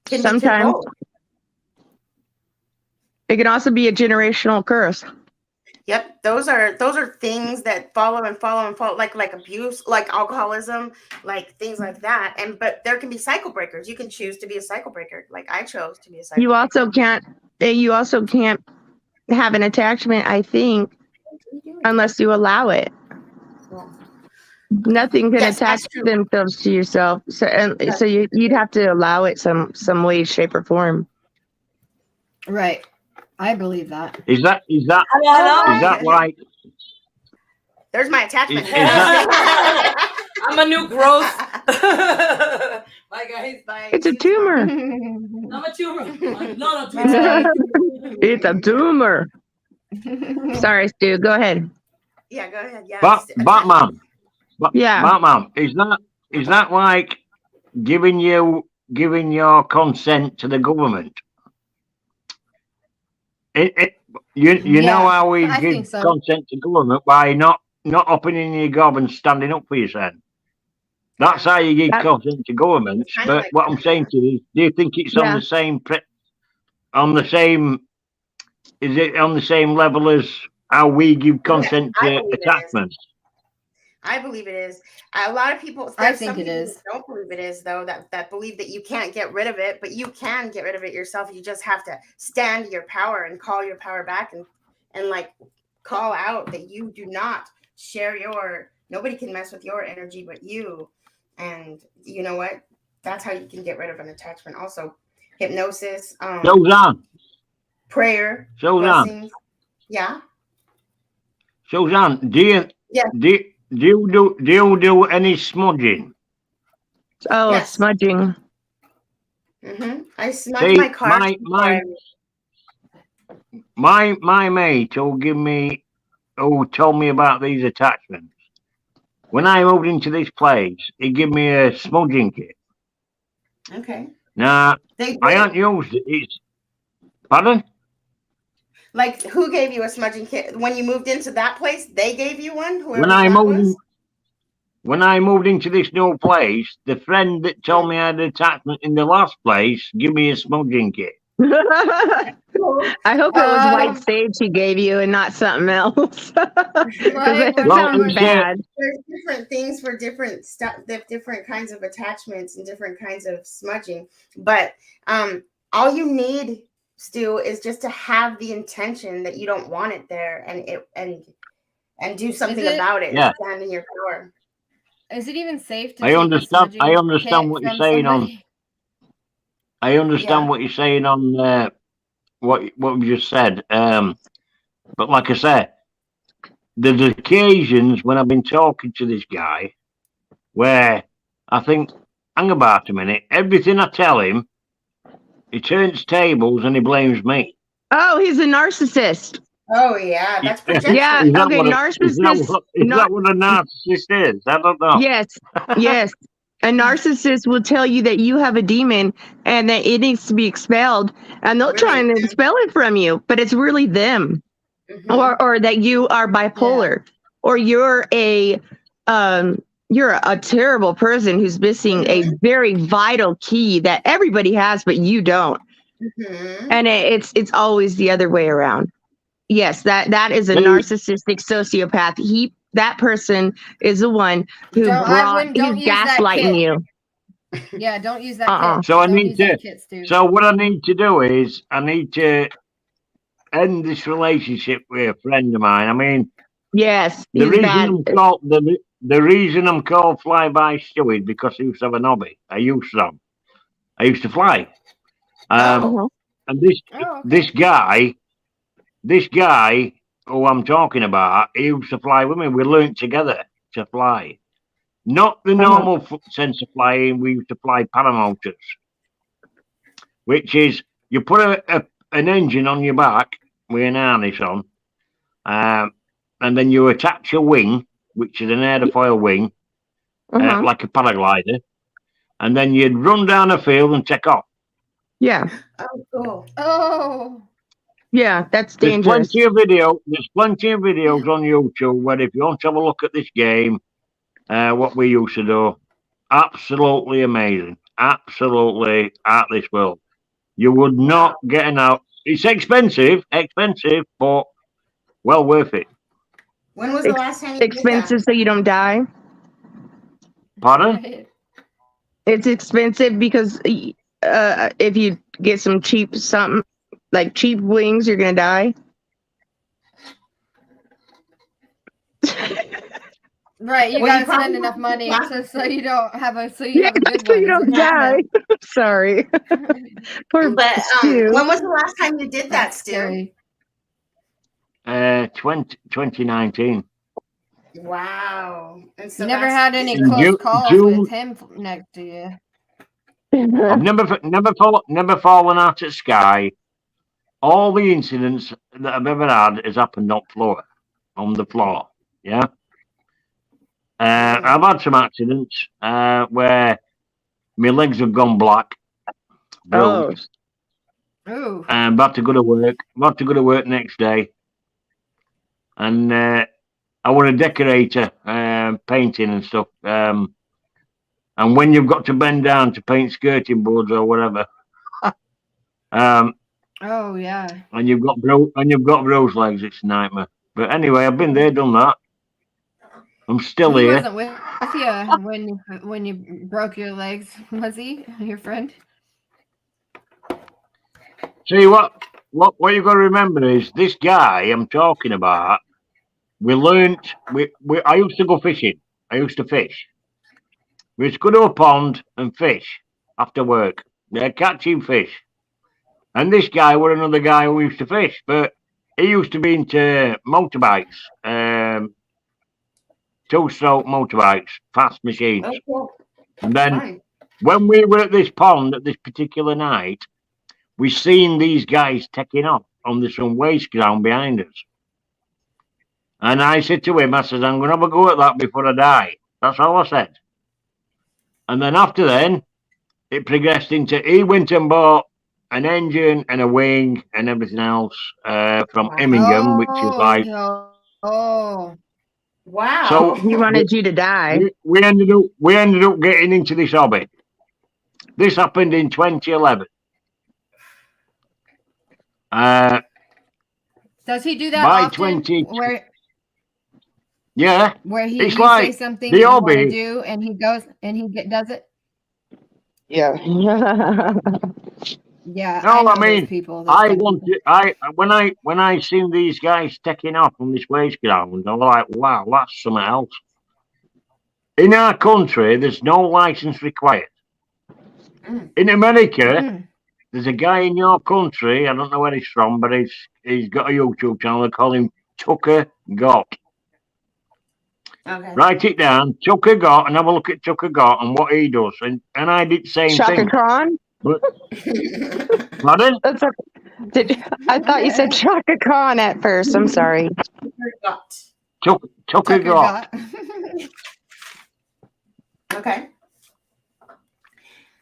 Sometimes it can also be a generational curse. Yep, those are things that follow, like abuse, like alcoholism, like things like that. But there can be cycle breakers. You can choose to be a cycle breaker, like I chose to be a cycle breaker. You also can't have an attachment, I think, unless you allow it. Nothing can attach themselves to yourself. So you'd have to allow it some way, shape, or form. Right. I believe that. Is that right? There's my attachment. I'm a new growth. Bye, guys. Bye. It's a See you tomorrow. tumor. I'm a tumor. No, Bye. It's a tumor. Sorry, Stu. Go ahead. Yeah, go ahead. Yeah. Batman. Yeah. Batman. Is that like giving your consent to the government? You know Yeah, how we I give think so. consent to government by not opening your gob and standing up for yourself. That's how you give consent to governments. Kinda But like what that, I'm saying to you is, do you think it's on Yeah. the same is it on the same level as how we give consent I to believe it is. attachments? I believe it is. A lot of people. I There's think some it people is. that don't believe it is, though. That believe that you can't get rid of it, but you can get rid of it yourself. You just have to stand your power and call your power back, and like call out that you do not share your. Nobody can mess with your energy but you. And you know what? That's how you can get rid of an attachment. Also, hypnosis, Suzanne, prayer, Suzanne, blessings. Yeah. Suzanne, do you do any smudging? Oh, Yes. smudging. I smudge See, my car. my mate who told me about these attachments. When I moved into this place, he gave me a smudging kit. Okay. Now, They I did. haven't used it. Pardon? Like, who gave you a smudging kit? When you moved into that place, they gave you one? Whoever When I that moved was? When I moved into this new place, the friend that told me I had an attachment in the last place gave me a smudging kit. I hope it was white sage he gave you and not something else. Because Right, it well, sounds bad. There's different things for different stuff, different kinds of attachments and different kinds of smudging. But all you need, Stu, is just to have the intention that you don't want it there, and do something about it. Yeah. Stand in your power. Is it even safe to I take a understand. I smudging understand kit what you're from saying somebody? I understand Yeah. what you're saying on what you just said. But like I said, there's occasions when I've been talking to this guy where I think, hang about a minute, everything I tell him, he turns tables and he blames me. Oh, he's a narcissist. Oh yeah, that's projection. Yeah. Is that Okay. what Narcissist. is that what a narcissist is? I don't know. Yes. Yes. A narcissist will tell you that you have a demon and that it needs to be expelled, and they'll try and expel it from you, but it's really them. Or that you are bipolar, or you're a terrible person who's missing a very vital key that everybody has, but you don't. And it's always the other way around. Yes, that is a narcissistic sociopath. That person is the one who he's gaslighting you. Yeah, don't use that kit. So I Don't need use to. that kit, Stu. So what I need to do is I need to end this relationship with a friend of mine. I mean, yes, the reason I'm called Fly By Stu is because I used to have an hobby. I used to fly. And this guy who I'm talking about, he used to fly with me. We learned together to fly. Not the normal sense of flying. We used to fly paramotors, which is you put an engine on your back with an harness on, and then you attach a wing, which is an airfoil wing, like a paraglider, and then you'd run down a field and take off. Yeah. Oh, cool. Oh. Yeah, that's dangerous. There's plenty of videos on YouTube where if you want to have a look at this game, what we used to do, absolutely amazing. Absolutely out of this world. You would not get out. It's expensive, but well worth it. When was the last time you expensive did that? so you don't die? Pardon? It's expensive because if you get some cheap wings, you're gonna die. Right, you gotta spend enough money so you don't have a have a good so one. you don't die. Sorry. Poor Stu. When was the last time you did that, Stu? 2019. Wow. And so you never had any close calls with him next to you. I've never fallen out at Sky. All the incidents that I've ever had has happened on the floor. Yeah. I've had some accidents where my legs have gone black, bruised, Ooh. and had to go to work. Had to go to work next day, and I was a decorator, painting and stuff. And when you've got to bend down to paint skirting boards or whatever, Oh yeah. and you've got bruised legs, it's a nightmare. But anyway, I've been there, done that. I'm still He here. wasn't with you when you broke your legs, was he? Your friend? See what you've got to remember is this guy I'm talking about. We learnt. I used to go fishing. I used to fish. We used to go to a pond and fish after work. They're catching fish. And this guy was another guy who used to fish, but he used to be into motorbikes, 2-stroke motorbikes, fast machines. Oh, cool. And then Fine. when we were at this pond at this particular night, we seen these guys taking off on this some waste ground behind us. And I said to him, I said, I'm going to have a go at that before I die. That's all I said. And then after then, it progressed into, he went and bought an engine and a wing and everything else from Immingham, which is like... Oh. Wow. So He wanted you to die. we ended up getting into this hobby. This happened in 2011. Does he do that By often? 20... Where Yeah. he It's you like say something the you want to hobby. do and he goes and does it? Yeah. Yeah. No, know I mean, those people. when I seen these guys taking off on this waste ground, I was like, wow, that's something else. In our country, there's no license required. In America, there's a guy in your country, I don't know where he's from, but he's got a YouTube channel. They call him Tucker Gott. Okay. Write it down, Tucker Gott, and have a look at Tucker Gott and what he does. And I did the same Shaka thing. Khan? But, pardon? That's I thought you said Shaka Khan at first. I'm sorry. Tucker Gott. Okay.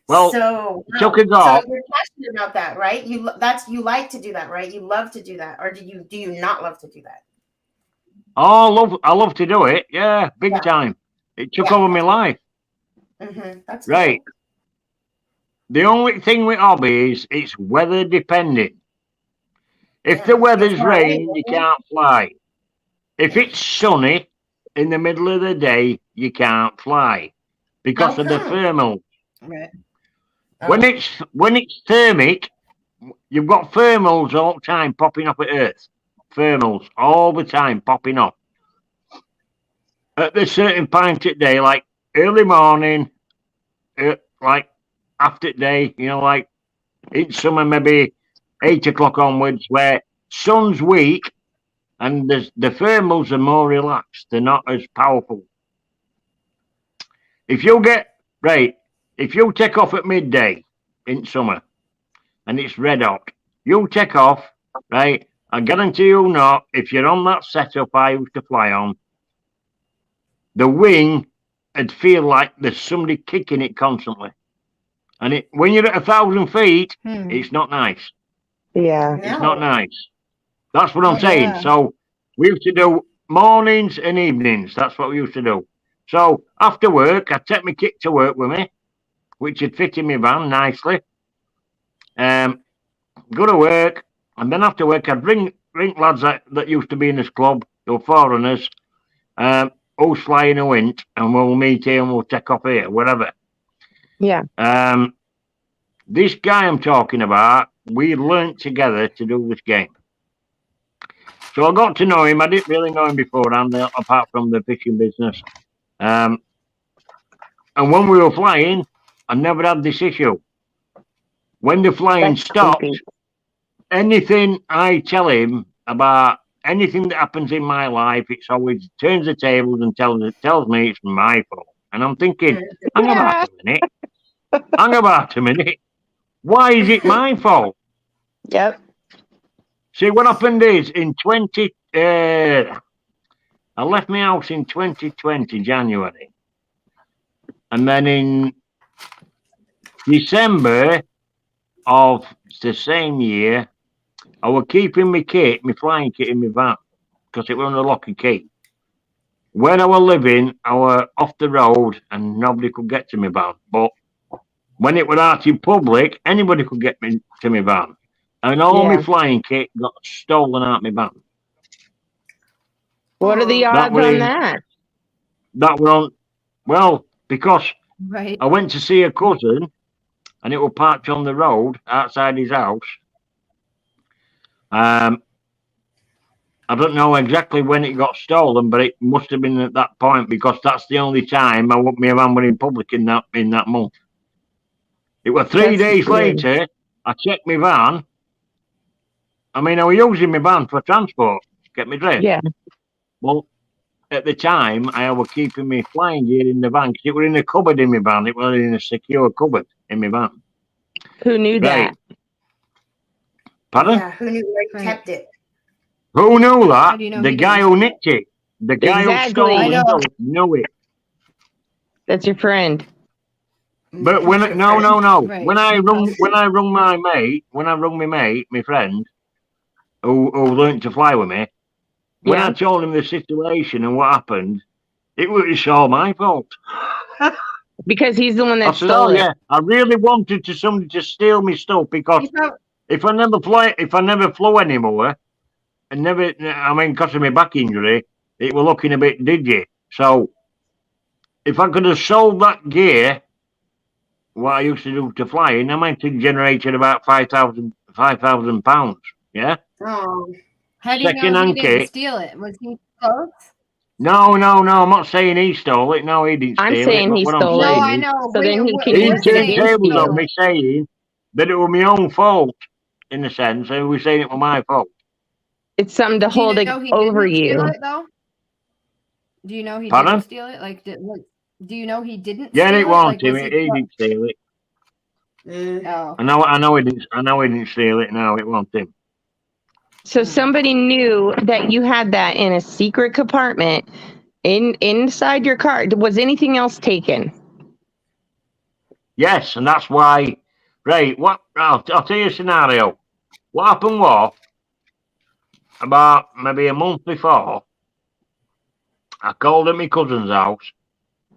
Well, so Tucker Gott. So you're passionate about that, right? You like to do that, right? You love to do that, or do you not love to do that? Oh, I love to do it. Yeah, big time. It took over my life. That's right. Cool. The only thing with hobby is it's weather dependent. If the weather's rain, you can't fly. If it's sunny in the middle of the day, you can't fly because of the thermal. Right. When it's thermic, you've got thermals all the time popping up at Earth. Thermals all the time popping up. At a certain point of day, like early morning, like after day, like in summer, maybe 8 o'clock onwards, where sun's weak and the thermals are more relaxed. They're not as powerful. If you take off at midday in summer and it's red hot, you take off, right? I guarantee you not, if you're on that setup I used to fly on, the wing would feel like there's somebody kicking it constantly. And when you're at 1,000 feet, it's not nice. Yeah. It's not nice. That's what I'm saying. Yeah. So we used to do mornings and evenings. That's what we used to do. So after work, I'd take my kit to work with me, which would fit in my van nicely. Go to work, and then after work, I'd ring lads that used to be in this club, they were foreigners, who's flying a wind, and we'll meet here and we'll take off here, whatever. Yeah. This guy I'm talking about, we learnt together to do this game. So I got to know him. I didn't really know him beforehand, apart from the fishing business. And when we were flying, I never had this issue. When the flying stopped, anything I tell him about anything that happens in my life, it's always turns the tables and tells me it's my fault. And I'm thinking, hang on a minute. Hang about a minute. Why is it my fault? Yep. See, what happened is I left my house in 2020, January. And then in December of the same year, I was keeping my flying kit in my van, because it was under lock and key. Where I was living, I was off the road and nobody could get to my van. But when it was out in public, anybody could get me to my van. And all my flying kit got stolen out my van. What are the odds on that? That were on, well, because Right. I went to see a cousin and it was parked on the road outside his house. I don't know exactly when it got stolen, but it must have been at that point because that's the only time my van were in public in that month. It was 3 days later. I checked my van. I mean, I was using my van for transport, get me dressed. Yeah. Well, at the time, I was keeping my flying gear in the van because it was in a cupboard in my van. It was in a secure cupboard in my van. Who knew that? Pardon? Yeah, who knew where you kept it? Who knew that? How do you know The he guy didn't? who nicked it. The guy who stole I know. it knew it. That's your friend. But when Right. when I rung my mate, my friend, who learned to fly with me, when I told him the situation and what happened, it's all my fault. Because he's the one I that said, stole it. yeah, I really wanted somebody to steal me stuff because if I never flew anymore, and because of my back injury, it was looking a bit dodgy. So if I could have sold that gear, what I used to do to flying, I might have generated about £5,000. Yeah. Oh. How do you know he didn't steal it? Was he close? No. I'm not saying he stole it. No, he didn't steal it. I'm saying he stole it. No, I know. So then he can He use it turned against tables you. on me saying that it was my own fault, in a sense, and we're saying it was my fault. It's something to hold it over you. Steal it, though? Do you know he Pardon? didn't steal it? Like, do you know he didn't Yeah, steal it wasn't Like, him. He didn't steal it. Oh. I know he didn't steal it. No, it wasn't him. So somebody knew that you had that in a secret compartment inside your car. Was anything else taken? Yes, and that's why. Right, I'll tell you a scenario. What happened was, about maybe a month before, I called at my cousin's house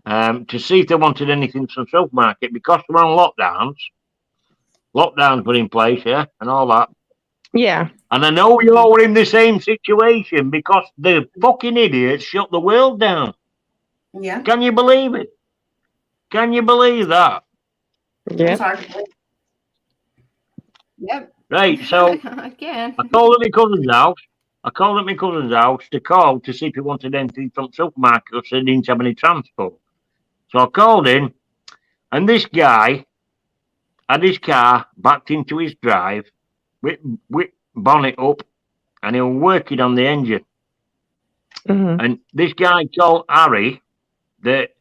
to see if they wanted anything from the supermarket because they were on lockdowns. Lockdowns were in place, yeah, and all that. Yeah. And I know you all were in the same situation because the fucking idiots shut the world down. Yeah. Can you believe it? Can you believe that? Yeah. Yep. Right, so I can. I called at my cousin's house. To call to see if he wanted anything from the supermarket because they didn't have any transport. So I called in, and this guy had his car backed into his drive with bonnet up, and he was working on the engine. Mm-hmm. And this guy called Harry, that,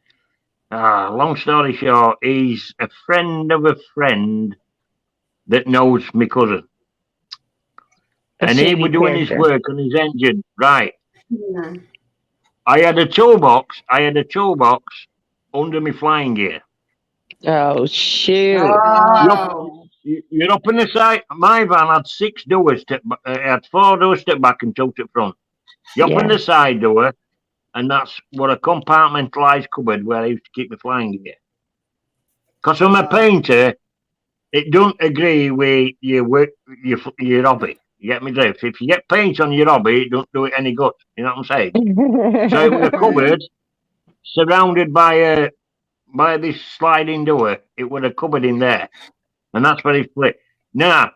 long story short, he's a friend of a friend that knows my cousin. And he was doing his work on his engine, right? Yeah. I had a toolbox under my flying gear. Oh, shoot. Oh. You're up in the side. My van had 6 doors. It had 4 doors to the back and 2 to the front. You're up in the side door, and that's what a compartmentalised cupboard where I used to keep my flying gear. Because I'm a painter, it don't agree with your hobby. You get me drift? If you get paint on your hobby, it don't do it any good. You know what I'm saying? So it was a cupboard surrounded by this sliding door. It was a cupboard in there. And that's where he split. Now,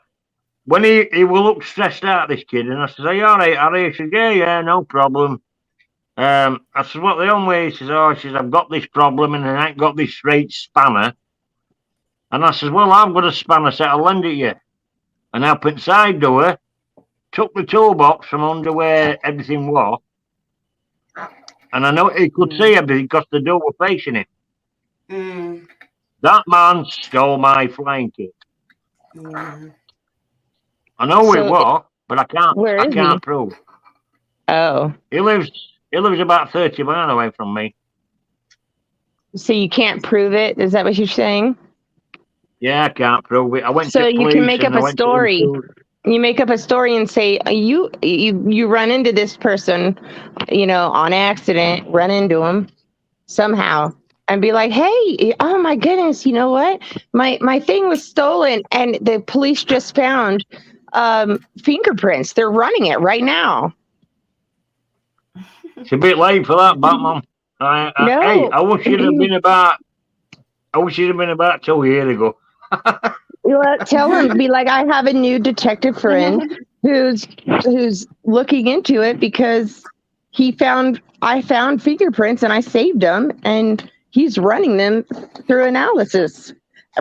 when he will look stressed out, this kid, and I said, "Are you all right, Harry?" He said, yeah, no problem. I said, "What the on way?" He says, I've got this problem and I ain't got this straight spanner. And I says, "Well, I've got a spanner set, I'll lend it you." And I opened the side door, took the toolbox from under where everything was, and I know he could see everything because the door was facing him. That man stole my flying kit. Yeah. I know who it So was, but I where is he? can't prove. Oh, He lives about 30 miles away from me. so you can't prove it? Is that what you're saying? Yeah, I can't prove it. I went So to you can police make up and I a went to story. insurance. You make up a story and say you run into this person, on accident, run into him somehow, and be like, hey, oh my goodness, you know what? My thing was stolen, and the police just found fingerprints. They're running it right now. It's a bit late for that, Batman. Hey, No. I wish you'd have been about. I wish you'd have been about 2 years ago. Tell him, be like, I have a new detective friend who's looking into it because I found fingerprints and I saved them, and he's running them through analysis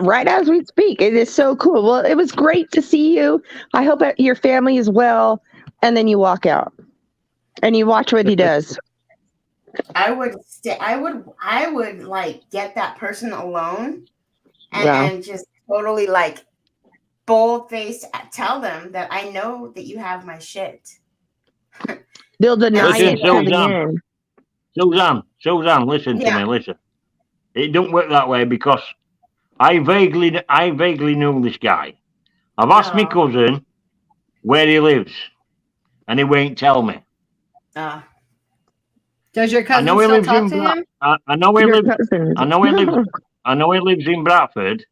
right as we speak. It is so cool. Well, it was great to see you. I hope that your family is well. And then you walk out and you watch what he does. I would like get that person alone and just totally like bold faced tell them that I know that you have my shit. They'll deny Listen, it coming in. Suzanne, listen to me, listen. It don't work that way because I vaguely knew this guy. I've asked my cousin where he lives, and he won't tell me. Does your cousin still talk to him? I know he Your lives. cousin. I know he lives. I know he lives in Bradford.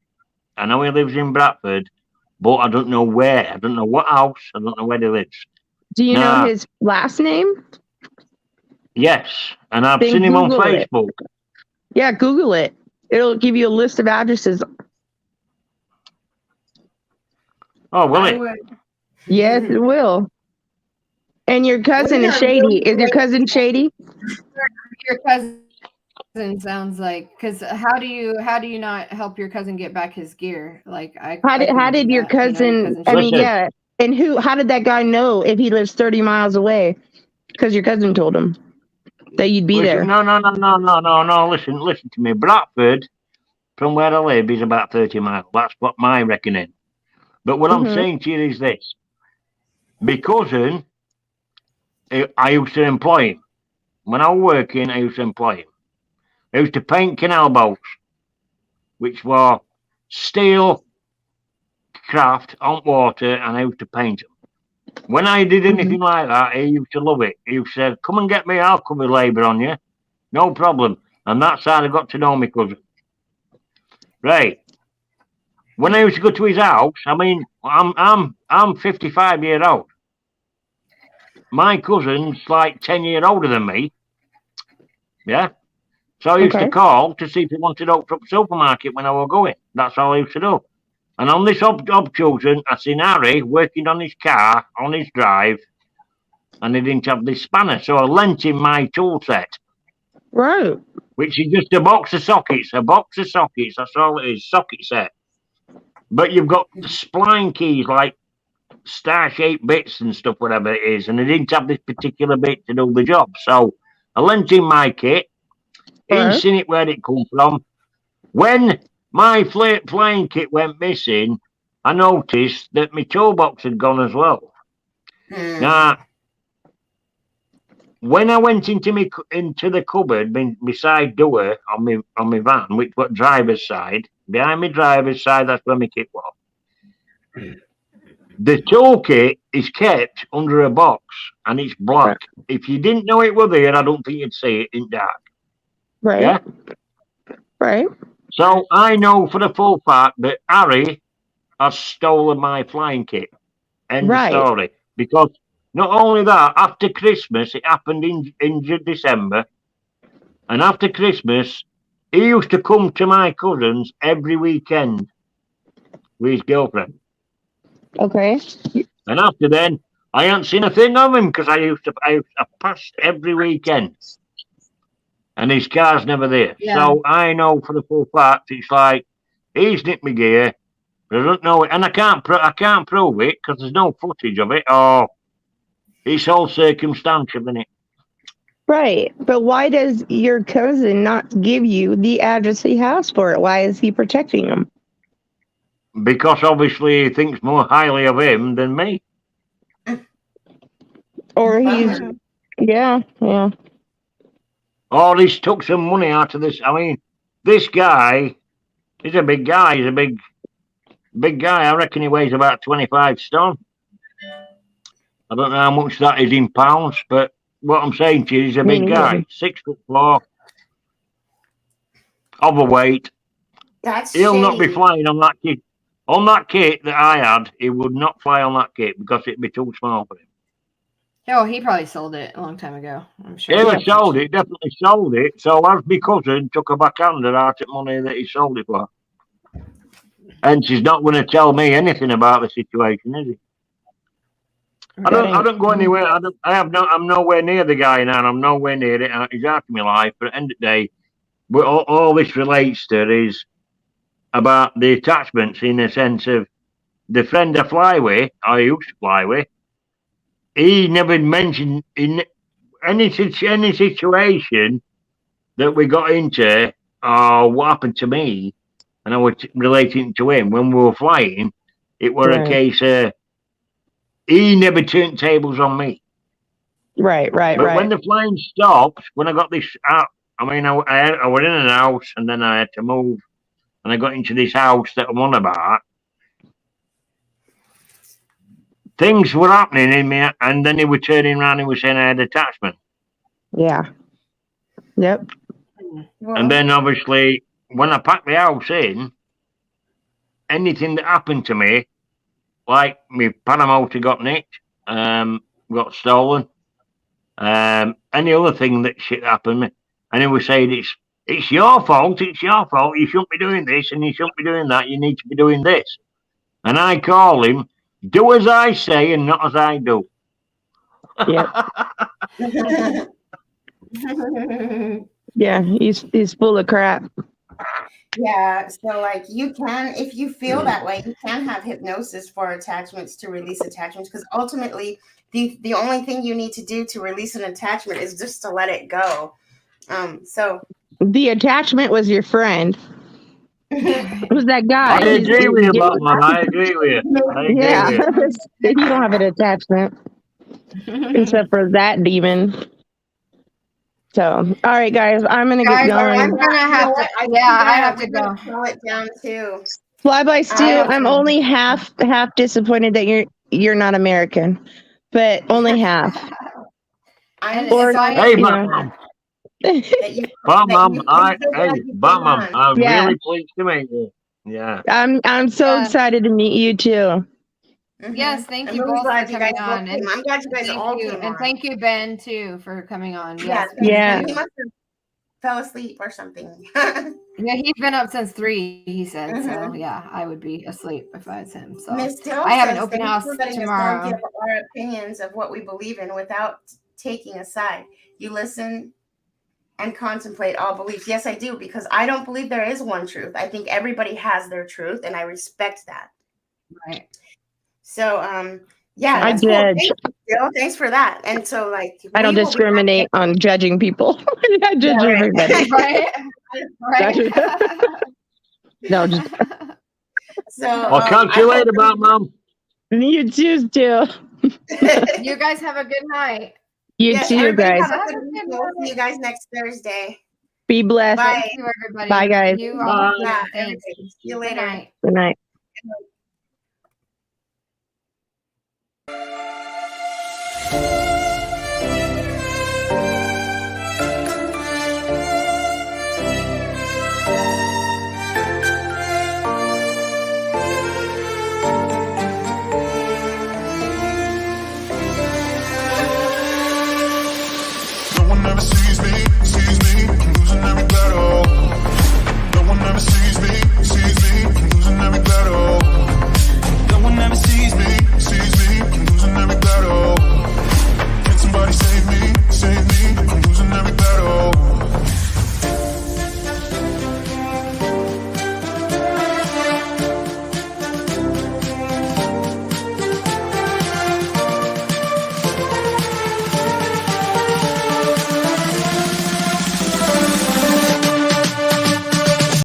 But I don't know where. I don't know what house. I don't know where he lives. Do you know his last name? Yes, and I've Then seen him on Google it. Facebook. Yeah, Google it. It'll give you a list of addresses. Oh, will it? Yes, it will. And your cousin is shady. Is your cousin shady? Your cousin sounds like, because how do you not help your cousin get back his gear? Like How did your cousin? I mean, yeah. And how did that guy know if he lives 30 miles away? Because your cousin told him that you'd be there. No. Listen to me. Bradford, from where I live, is about 30 miles. That's what my reckoning. But what I'm saying to you is this: my cousin, I used to employ him. When I was working, I used to employ him. I used to paint canal boats, which were steel craft on water, and I used to paint them. When I did anything like that, he used to love it. He said, come and get me, I'll cover labour on you. No problem. And that's how I got to know my cousin. Right. When I used to go to his house, I mean, I'm 55 years old. My cousin's like 10 years older than me. Yeah. So I used to call to see if he wanted to open up a supermarket when I was going. That's all I used to do. And on this occasion, I seen Harry working on his car, on his drive, and he didn't have this spanner. So I lent him my tool set. Right. Which is just a box of sockets. That's all it is, socket set. But you've got spline keys like star-shaped bits and stuff, whatever it is. And he didn't have this particular bit to do the job. So I lent him my kit. He's seen it where it come from. When my flying kit went missing, I noticed that my toolbox had gone as well. Now, when I went into the cupboard beside door on my van, which was driver's side, behind my driver's side, that's where my kit was. The toolkit is kept under a box and it's black. If you didn't know it was there, I don't think you'd see it in dark. Right. Yeah. Right. So I know for the full fact that Harry has stolen my flying kit. End of story. Because not only that, after Christmas, it happened in December, and after Christmas, he used to come to my cousin's every weekend with his girlfriend. Okay. And after then, I hadn't seen a thing of him because I passed every weekend. And his car's never there. Yeah. So I know for the full fact it's like he's nicked my gear, but I don't know it, and I can't prove it because there's no footage of it, or it's all circumstantial, isn't it? Right. But why does your cousin not give you the address he has for it? Why is he protecting him? Because obviously he thinks more highly of him than me. Or he's, yeah. Or he's took some money out of this. I mean, this guy, he's a big guy. He's a big guy. I reckon he weighs about 25 stone. I don't know how much that is in pounds, but what I'm saying to you, he's a big guy. 6'4", overweight. That's He'll not be shady. flying on that kit. On that kit that I had, he would not fly on that kit because it'd be too small for him. Oh, he probably sold it a long time ago. I'm sure. He sold it, definitely sold it. So as my cousin took a backhander out of money that he sold it for. And she's not going to tell me anything about the situation, is he? I don't go anywhere. I'm nowhere near the guy now. I'm nowhere near it. He's out of my life. But at the end of the day, all this relates to is about the attachments in the sense of the friend I fly with, I used to fly with, he never mentioned in any situation that we got into or what happened to me, and I was relating to him when we were flying, it was a case of he never turned tables on me. Right. But when the flying stopped, when I got this out, I mean, I was in an house and then I had to move, and I got into this house that I'm on about. Things were happening in me, and then he was turning around and was saying I had attachment. Yeah. Yep. And then obviously, when I packed the house in, anything that happened to me, like my Panamotor got nicked, got stolen, any other thing that shit happened to me, and he was saying it's your fault, you shouldn't be doing this and you shouldn't be doing that, you need to be doing this. And I call him, do as I say and not as I do. Yep. Yeah, he's full of crap. Yeah, so like you can, if you feel that way, you can have hypnosis for attachments to release attachments, because ultimately the only thing you need to do to release an attachment is just to let it go. So the attachment was your friend. It was that guy. I agree with you, Batman. I agree with you. Yeah, you don't have an attachment except for that demon. So, all right, guys, I'm gonna get going. I'm gonna have to. I have to go. Slow it down too. Fly by Stu. I'm only half disappointed that you're not American, but only half. Hey, Batman. Batman, I'm really pleased to meet you. Yeah. I'm so excited to meet you too. Yes, thank you both for coming on. And I'm glad you guys all came on. And thank you, Ben, too, for coming on. Yeah. He must have fell asleep or something. Yeah, he's been up since 3, he said. So, yeah, I would be asleep if I was him. So, I have an open house tomorrow. Give our opinions of what we believe in without taking a side. You listen and contemplate all beliefs. Yes, I do, because I don't believe there is one truth. I think everybody has their truth, and I respect that. Right. So, yeah, I judge. Cool. Thanks for that. And so, like, I don't discriminate on judging people. I judge everybody. Right. No, just. So, I'll catch you later, Mom. You too. You guys have a good night. You too, guys. We'll see you guys next Thursday. Be blessed. Bye. Thank you, everybody. Bye, guys. Bye. Thanks. See you later. Good night. Good night.